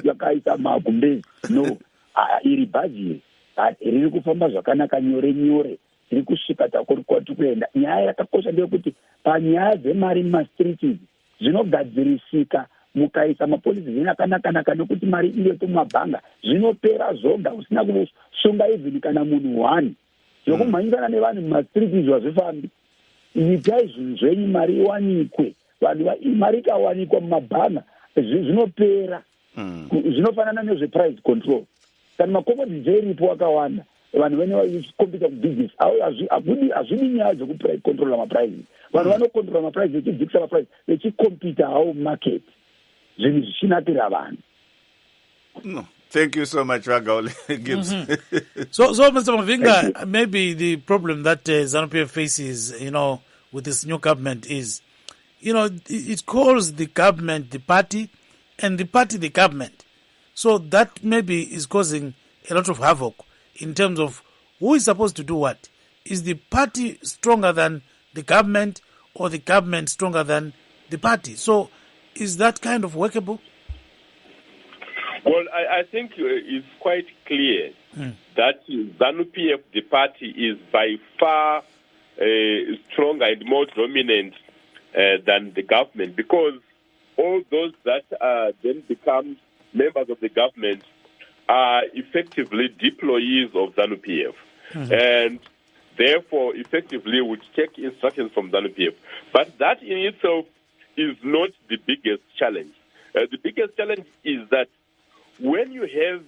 S3: vakaisa magumbezi. No, iri bhazi riri kufamba zvakanaka nyore nyore, riri kusvika kwati kuenda. Nyaya yakakosha ndeyekuti panyaya dzemari mumastreets zvinogadzirisika mukaisa mapolisi akanaka nokuti mari iyo kumabhanga zvinopera zvoga usina kusunga even kana munhu wani. Zvokumhanyisana nevanhu mumastreets izvo hazvifambi. Itai zvinhu zvenyu mari iwanikwe. Vanhu mari ikawanikwa mumabhanga zvinopera. Zvinofanana nezveprice control. Kana makomoditi iripo akawanda vanhu vene vachikompita kubusiness hazvidi nyaya dzekuprice control maprices. Vanhu vanokontrola maprice vechidzikisa maprice vechikompita hawo mumarket. Zvinhu zvichinakira vanhu.
S2: No. Thank you so much, Vagaule Gibbs.
S1: So, Mr. Mavinga, maybe the problem that Zanu-PF faces, with this new government is, it calls the government the party and the party the government. So that maybe is causing a lot of havoc in terms of who is supposed to do what. Is the party stronger than the government or the government stronger than the party? So is that kind of workable?
S4: Well, I think it's quite clear that Zanu-PF, the party, is by far stronger and more dominant than the government, because all those that then become members of the government are effectively deployees of Zanu-PF, and therefore effectively would take instructions from Zanu-PF. But that in itself is not the biggest challenge. The biggest challenge is that when you have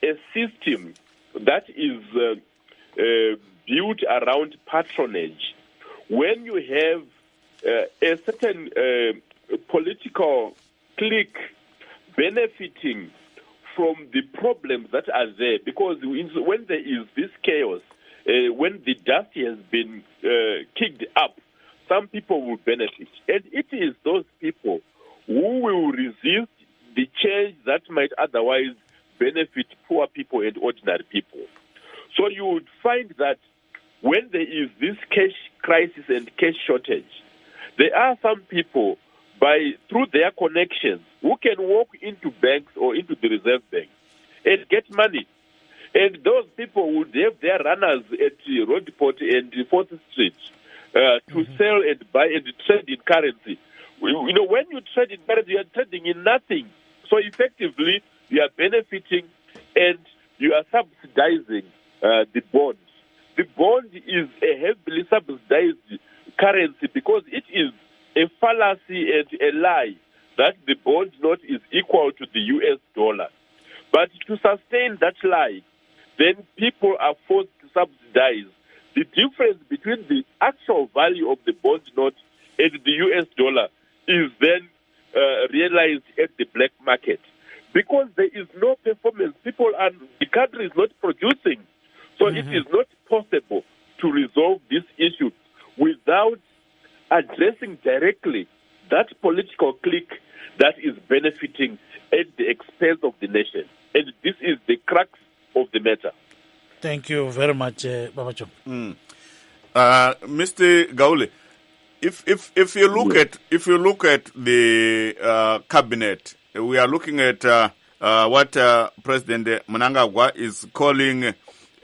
S4: a system that is built around patronage, when you have a certain political clique benefiting from the problems that are there, because when there is this chaos, when the dust has been kicked up, some people will benefit. And it is those people who will resist the change that might otherwise benefit poor people and ordinary people. So you would find that when there is this cash crisis and cash shortage, there are some people, through their connections, who can walk into banks or into the Reserve Bank and get money. And those people would have their runners at Roadport and 4th Street to sell and buy and trade in currency. When you trade in currency, you are trading in nothing. So effectively, you are benefiting and you are subsidizing the bond. The bond is a heavily subsidized currency because it is a fallacy and a lie that the bond note is equal to the US dollar. But to sustain that lie, then people are forced to subsidize. The difference between the actual value of the bond note and the US dollar is then realized at the black market. Because there is no performance, the country is not producing. So it is not possible to resolve this issue without addressing directly that political clique that is benefiting at the expense of the nation. And this is the crux of the matter.
S1: Thank you very much, Babacho.
S2: Mr. Gaule, if you look at the cabinet, we are looking at what President Mnangagwa is calling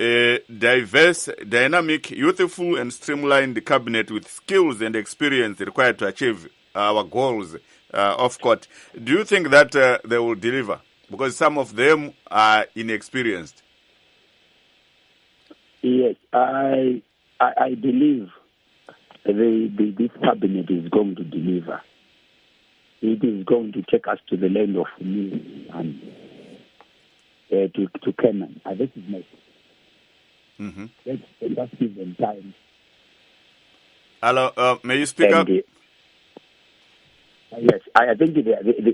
S2: a diverse, dynamic, youthful, and streamlined cabinet with skills and experience required to achieve our goals of court. Do you think that they will deliver? Because some of them are inexperienced.
S3: Yes, I believe this cabinet is going to deliver. It is going to take us to the land of milk and to Canaan. This is my. Let's give them time.
S2: Hello, may you speak up?
S3: Yes, I think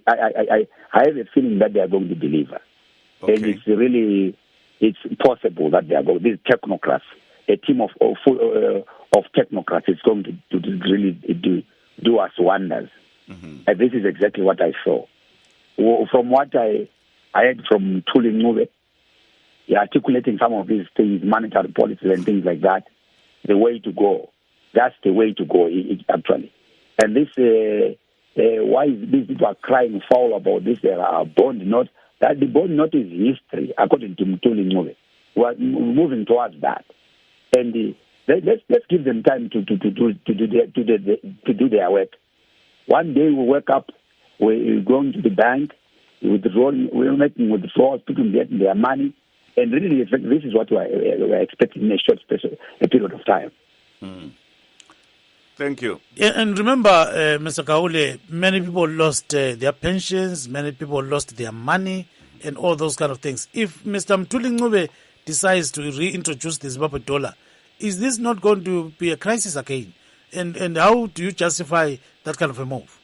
S3: I have a feeling that they are going to deliver, and it's possible that they are going. These technocrats, a team of technocrats, is going to really do us wonders. And this is exactly what I saw. From what I heard from Thuli Ncube, articulating some of these things, monetary policies and things like that, the way to go. That's the way to go, actually. And this, why these people are crying foul about this bond note? That the bond note is history, according to Thuli Ncube. We are moving towards that, and let's give them time to do their work. One day we wake up, we're going to the bank, we're making withdrawals, people getting their money, and really this is what we're expecting in a short period of time.
S2: Thank you.
S1: Yeah, and remember, Mr. Gaule, many people lost their pensions, many people lost their money, and all those kind of things. If Mr. Thuli Ncube decides to reintroduce the Zimbabwe dollar, is this not going to be a crisis again? And how do you justify that kind of a move?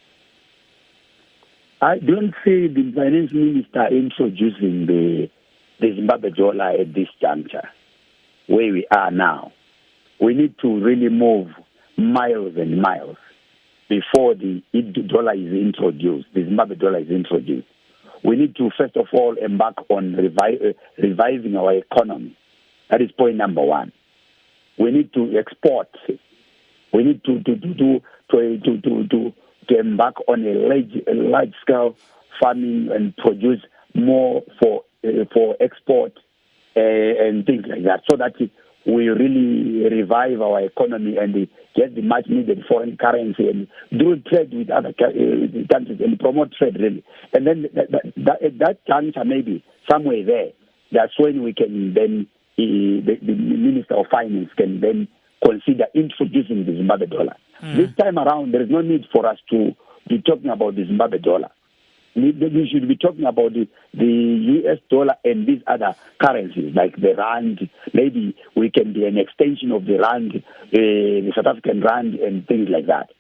S3: I don't see the finance minister introducing the Zimbabwe dollar at this juncture, where we are now. We need to really move miles and miles before the dollar is introduced, the Zimbabwe dollar is introduced. We need to, first of all, embark on reviving our economy. That is point number one. We need to export. We need to embark on a large scale farming and produce more for export and things like that, so that we really revive our economy and get the much needed foreign currency and do trade with other countries and promote trade really. And then that juncture, maybe somewhere there, that's when we can then the Minister of Finance can then consider introducing the Zimbabwe dollar. This time around, there is no need for us to be talking about the Zimbabwe dollar. We should be talking about the US dollar and these other currencies like the rand. Maybe we can be an extension of the rand, the South African rand and things like that.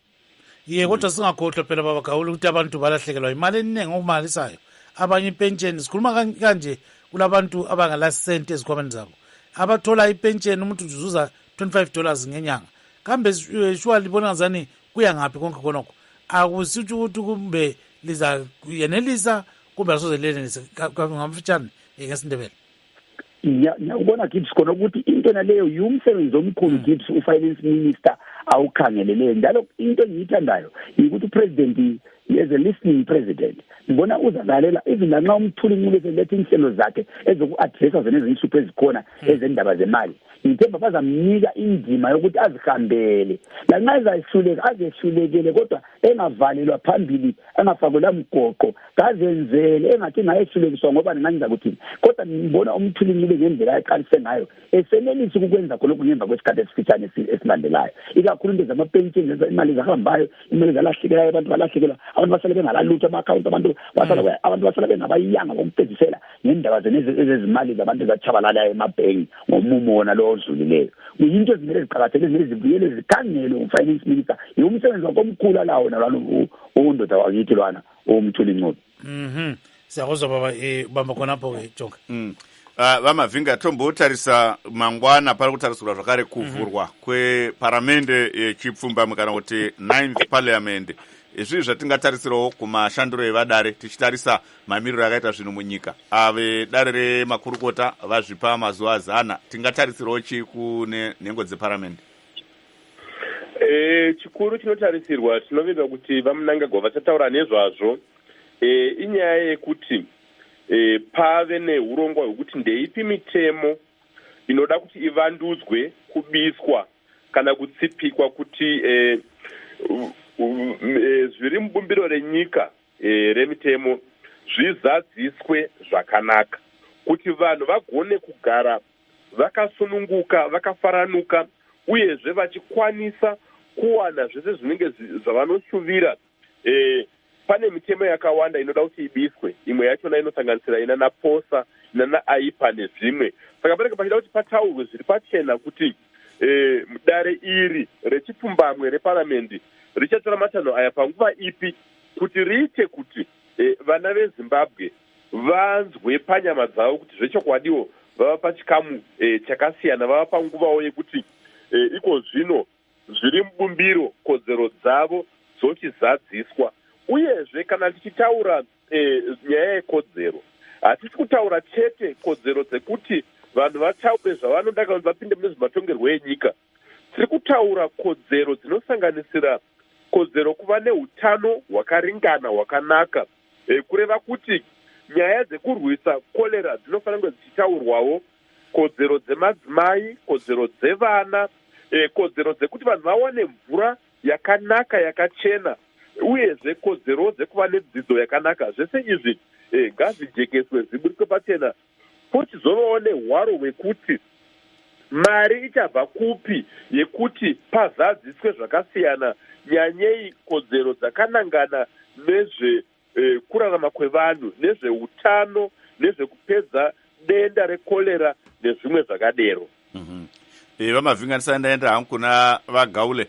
S1: Yeah, kodwa singakhohlwa phela baba Gaule ukuthi abantu balahlekelwa imali eningi okumalisayo. Abanye ipensheni sikhuluma kanje kulabantu abangala senti ezikhwameni zabo. Abathola ipensheni umuntu uzuza $25 ngenyanga. Kambe sure libona ngazani kuya ngaphi konke konke. Akusithi ukuthi kumbe liza kuyenelisa kumbe asoze lenelisa ngamfitshane ngesindebele.
S3: Ngiyabona kithi khona ukuthi into naleyo yumsebenzi omkhulu kithi ufinance minister awukhangelele njalo into engiyithandayo ukuthi upresident is a listening president. Ngibona uzalalela even lanxa umthuli Ncube selethe inhlelo zakhe ezoku-addressa zona izinhlupho ezikhona ezendaba zemali. Ngithemba bazamnika indima yokuthi azihambele lanxa azehlulekele kodwa engavalelwa phambili engafakelwa mgoqo kazenzele engathi ngayehlulekiswa ngoba nginangiza kuthini kodwa ngibona umthuli Ncube ngendlela aqalise ngayo esenelisa ukwenza khonokho ngemva kwesikhathi esifitshane esilandelayo ikakhulu into zama-pension imali zahambayo, imali zalahlekelayo, abantu balahlekelwa, abantu basale bengalalutho ama-akhawunti, abantu basala bengabayanga ngokupezisela ngendaba ezezimali zabantu ezatshabalalayo emabhenki ngomumo wona lo odlulileyo. Kuyinto ezimele ziqakatheke, ezimele zibuyele zikhangelwe ngu-finance minister. Umsebenzi wakhe omkhulu lawo nalwana undoda wakithi lwana umthuli Ncube.
S1: Siyakuzwa baba bamba khonapho-ke Jonga.
S2: Vamavinga tombotarisa mangwana pari kutarisirwa zvakare kuvhurwa kweparamende yechipfumbamwe kana kuti 9th parliament. Izvi zvatingatarisirawo kumashandiro evadare tichitarisa mamiriro akaita zvinhu munyika. Ave dare remakurukota vazvipa mazuva 100. Tingatarisirawo chi kune nhengo dzeparamende?
S4: Chikuru chinotarisirwa tinovinza kuti vaMnangagwa vachataura nezvazvo inyaya yekuti pave neurongwa hwekuti ndeipi mitemo inoda kuti ivandudzwe, kubiswa kana kutsipikwa kuti zviri mubumbiro renyika remitemo zvizadziswe zvakanaka, kuti vanhu vagone kugara vakasununguka, vakafaranuka, uyezve vachikwanisa kuwana zvese zvinenge zvavanoshuvira. Pane mitemo yakawanda inoda kuti ibiswe, imwe yachona inosanganisira inana posa, inana aipa nezvimwe. Saka panenge pachida kuti pataurwe zviri pachena kuti dare iri rechipfumbamwe reparamendi richatora matanho aya panguva ipi, kuti riite kuti vana veZimbabwe vanzwe panyama dzavo kuti zvechokwadiwo vava pachikamu chakasiyana, vava panguvawo yekuti iko zvino zviri mubumbiro kodzero dzavo dzochizadziswa. Uyezve kana tichitaura nyaya yekodzero, hatisi kutaura chete kodzero dzekuti vanhu vataure zvavanoda kuti vapinde mune zvematongerwo enyika. Tiri kutaura kodzero dzinosanganisira kodzero kuva neutano hwakaringana hwakanaka, kureva kuti nyaya dzekurwisa korera dzinofanira kunge dzichitaurwawo, kodzero dzemadzimai, kodzero dzevana, kodzero dzekuti vanhu vawane mvura yakanaka yakachena, uyezve kodzero dzekuva nedzidzo yakanaka. Zvese izvi ngazvijekeswe zviburiswe pachena, pochizovawo nehwaro hwekuti mari ichabva kupi yekuti pazadziswe zvakasiyana, nyanyei kodzero dzakanangana nezvekurarama kwevanhu, nezveutano, nezvekupedza denda rekorera nezvimwe zvakadero.
S2: Vamavhinganisana ndaenda hangu kuna Vagaule.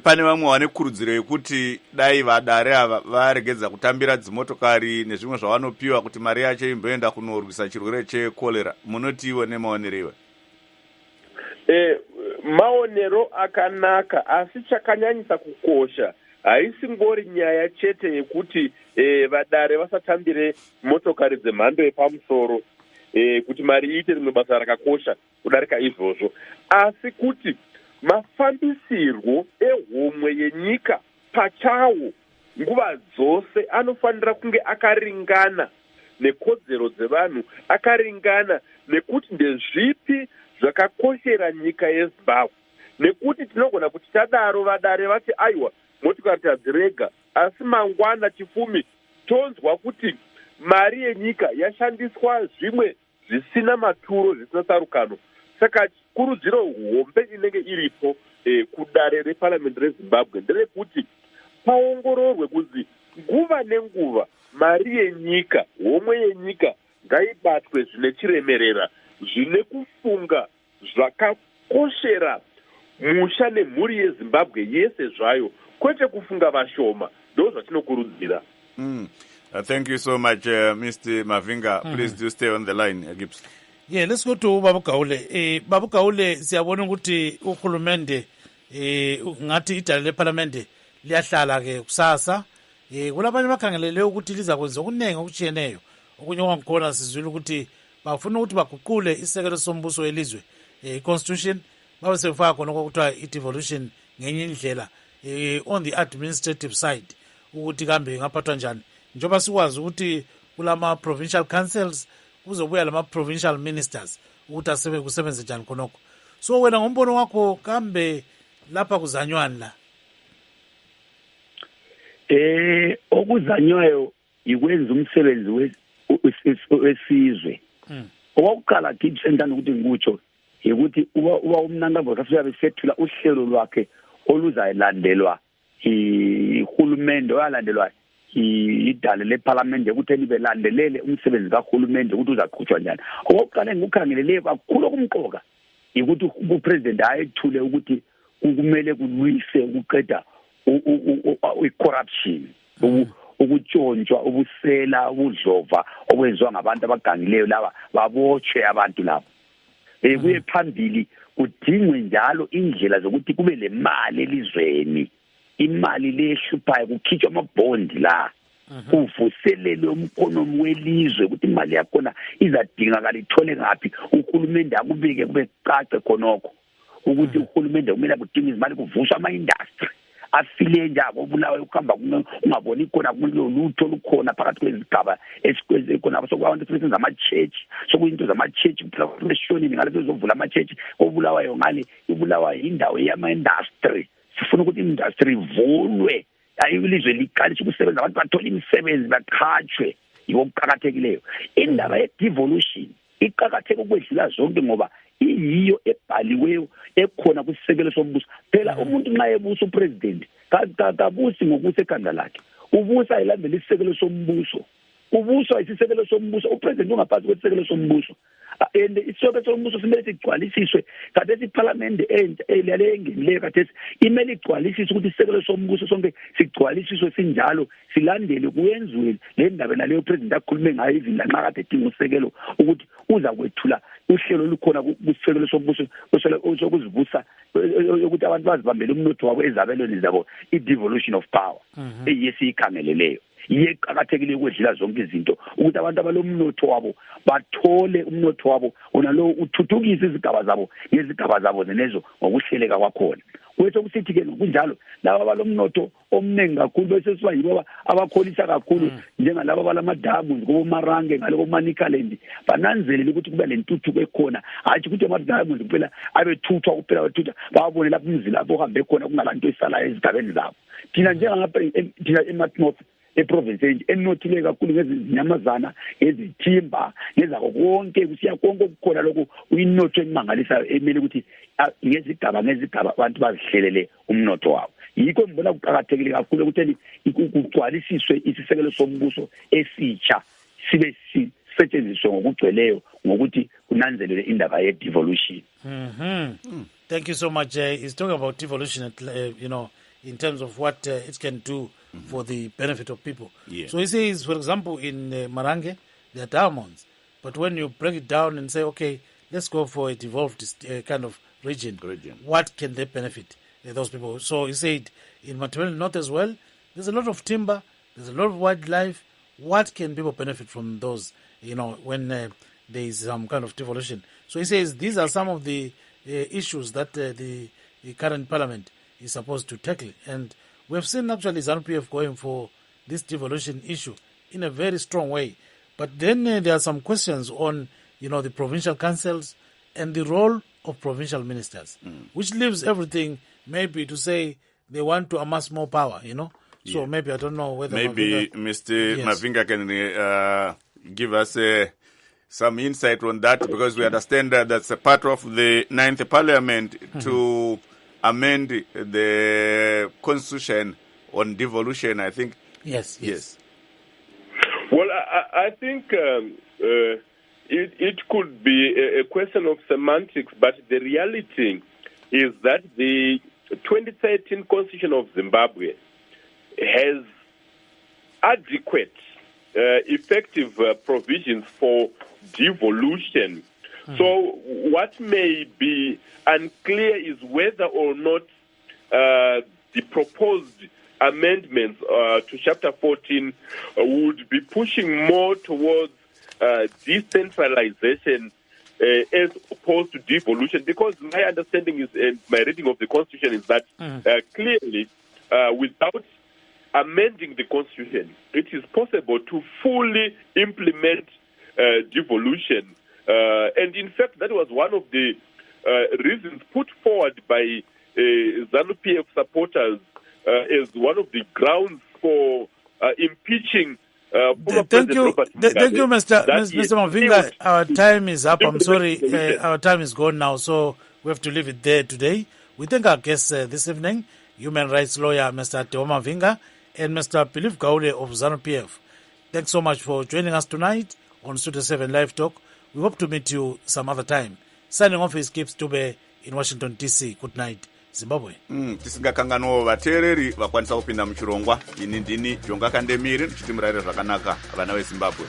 S2: Pane vamwe vane kurudziro yekuti dai vadare ava varegedza kutambira dzimotokari nezvimwe zvavanopiwa kuti mari yacho imboenda kunorwisa chirwere chekorera. Munotiwo nemaonero iwe?
S4: Maonero akanaka, asi chakanyanyisa kukosha haisi ngori nyaya chete yekuti vadare vasatambire motokari dzemhando yepamusoro, kuti mari iite rimwe basa rakakosha kudarika izvozvo, asi kuti mafambisirwo ehomwe yenyika pachawo nguva dzose anofanira kunge akaringana nekodzero dzevanhu, akaringana nekuti ndezvipi zvakakoshera nyika yeZimbabwe, nekuti tinogona kuti tadaro vadare vati aiwa motikari tadzirega, asi mangwana chifumi tonzwa kuti mari yenyika yashandiswa zvimwe zvisina maturo, zvisina tsarukano. Saka kurudziro hombe inenge iripo kudare reparamendi reZimbabwe nderekuti paongororwe kuti nguva nenguva mari yenyika, homwe yenyika ngaibatwe zvine chiremerera, zvine kufunga zvakakoshera musha nemhuri yeZimbabwe yese zvayo, kwete kufunga vashoma. Ndo zvatinokurudzira.
S2: Thank you so much, Mr. Mavinga. Please do stay on the line, Gibbs.
S1: Yeah, let's go to Babu Gaule. Babu Gaule, siyabona ukuthi uhulumende ngathi idala leparlamente liyahlala ke kusasa. Kulabanye bakhangelele ukuthi liza kwenza okuningi okutshiyeneyo. Okunye kwangikhona sizwile ukuthi bafuna ukuthi baguqule isekelo sombuso welizwe, constitution, babe sebefaka khona okuthiwa i-devolution ngenye indlela on the administrative side, ukuthi kambe ngaphathwa njani. Njengoba sikwazi ukuthi kulama provincial councils kuzobuya lama provincial ministers ukuthi kusebenze njani khonokho. So wena ngombono wakho kambe lapha kuzanywani la?
S3: Okuzanywayo ikwenza umsebenzi wesizwe. Owakuqala Gibbs endana ukuthi ngikutsho ukuthi uba uMnangagwa kasifika besethula uhlelo lwakhe oluzayilandelwa ihulumende oyalandelwa idale leparlamente ukuthi libelandelele umsebenzi kahulumende ukuthi uzaqhutshwa njani. Okokuqala engikukhangeleleyo kakhulu okumqoka ukuthi upresident ayethule ukuthi kumele kulwise ukuqeda i-corruption, ukutshontshwa, ubusela, ubudlova okwenziwa ngabantu abagangileyo laba babotshwe abantu labo. Kuye phambili kudingwe njalo indlela zokuthi kube le mali elizweni, imali lehluphayo, kukhitshwa amabhondi la kuvuselelwe umkhonomi welizwe ukuthi imali yakhona izadingakala ithole ngaphi. Uhulumende akubike kube cace khonokho ukuthi uhulumende kumele kudinga izimali kuvuswa ama-industry afile njalo obulawayo ukuhamba ungaboni khona kulolutho lukhona phakathi kwezigaba esikweze khona sokwabantu futhi zama-church sokuyinto zama-church kuphela kweshonini ngale bezovula ama-church obulawayo ngale ibulawayo indawo yama-industry. Sifuna ukuthi i-industry ivulwe, ilizwe liqalise ukusebenza, abantu bathole imisebenzi baqhatshwe. Yiwo okuqakathekileyo. Indaba ye-devolution iqakatheke ukwedlula zonke ngoba iyiyo ebhaliweyo ekhona kwisisekelo sombuso. Phela umuntu nxa ebusa upresident kabusi ngokusa ekhanda lakhe, ubusa elandela isisekelo sombuso, ubuswa isisekelo sombuso. Upresident ungaphansi kwesisekelo sombuso, and isisekelo sombuso simele sigcwalisiswe. Khathesi iparlamente elale engenileyo khathesi imele igcwalisiswe ukuthi isisekelo sombuso sonke sigcwalisiswe sinjalo, silandele kuyenziwe le ndaba naleyo president akhulume ngayo even lanxa kade edinga usekelo ukuthi uza kwethula uhlelo olukhona kusisekelo sombuso sokuzivusa ukuthi abantu bazibambele umnotho wabo ezabelweni zabo, i-devolution of power eyesiyikhangeleleyo. Iyeqakathekile ukwedlula zonke izinto ukuthi abantu abalomnotho wabo bathole umnotho wabo onalo uthuthukise izigaba zabo ngezigaba zabo zenezo ngokuhleleka kwakhona. Kwethu kusithi ke kunjalo laba balomnotho omningi kakhulu bese siba yibo abakholisa kakhulu njengalabo balamadamu ngomarange ngalo Manicaland bananzelele ukuthi kuba lentuthuko ekhona, hathi ukuthi amadamu kuphela abethuthwa kuphela bathutha babone lapho imizila lapho hambe khona kungalanto esalayo ezigabeni zabo. Thina njengapha thina eMathmoth eprovince enothile kakhulu ngezinyamazana, ngezithimba, ngezakho konke kusiya konke okukhona lokho uyinotho emangalisayo emele ukuthi ngezigaba abantu bazihlelele umnotho wabo. Yikho ngibona kuqakathekile kakhulu ukuthi kugcwalisiswe isisekelo sombuso esitsha sibe sisetshenziswe ngokugcweleyo ngokuthi kunanzelele indaba ye-devolution.
S1: Thank you so much. He's talking about devolution, in terms of what it can do for the benefit of people.
S2: Yeah.
S1: So he says, for example, in Marange, there are diamonds. But when you break it down and say, okay, let's go for a devolved kind of region, what can they benefit those people? So he said, in Matabele North as well, there's a lot of timber, there's a lot of wildlife. What can people benefit from those, when there is some kind of devolution? So he says, these are some of the issues that the current parliament is supposed to tackle. And we have seen actually Zanu-PF going for this devolution issue in a very strong way. But then there are some questions on, the provincial councils and the role of provincial ministers, which leaves everything maybe to say they want to amass more power, So maybe I don't know whether...
S2: Maybe Mr. Mavinga can give us some insight on that, because we understand that that's a part of the 9th Parliament to amend the constitution on devolution, I think.
S1: Yes.
S4: Well, I think it could be a question of semantics, but the reality is that the 2013 Constitution of Zimbabwe has adequate, effective provisions for devolution. So what may be unclear is whether or not the proposed amendments to Chapter 14 would be pushing more towards decentralization as opposed to devolution, because my understanding is, and my reading of the Constitution is that clearly, without amending the Constitution, it is possible to fully implement devolution. And in fact, that was one of the reasons put forward by Zanu-PF supporters as one of the grounds for impeaching
S1: Thank you, Mr. Mavinga. Our time is up. I'm sorry, our time is gone now, so we have to leave it there today. We thank our guests this evening, human rights lawyer Mr. Teoma Vinga, and Mr. Philip Gaule of Zanu-PF. Thanks so much for joining us tonight on Studio 7 Live Talk. We hope to meet you some other time. Signing off is Gibbs Dube in Washington, D.C. Good night, Zimbabwe.
S2: Tisingakanganwa vateereri vakwanisa kupinda muchirongwa. Ini ndini Jonga Kandemiri ndichiti murayire zvakanaka vana veZimbabwe.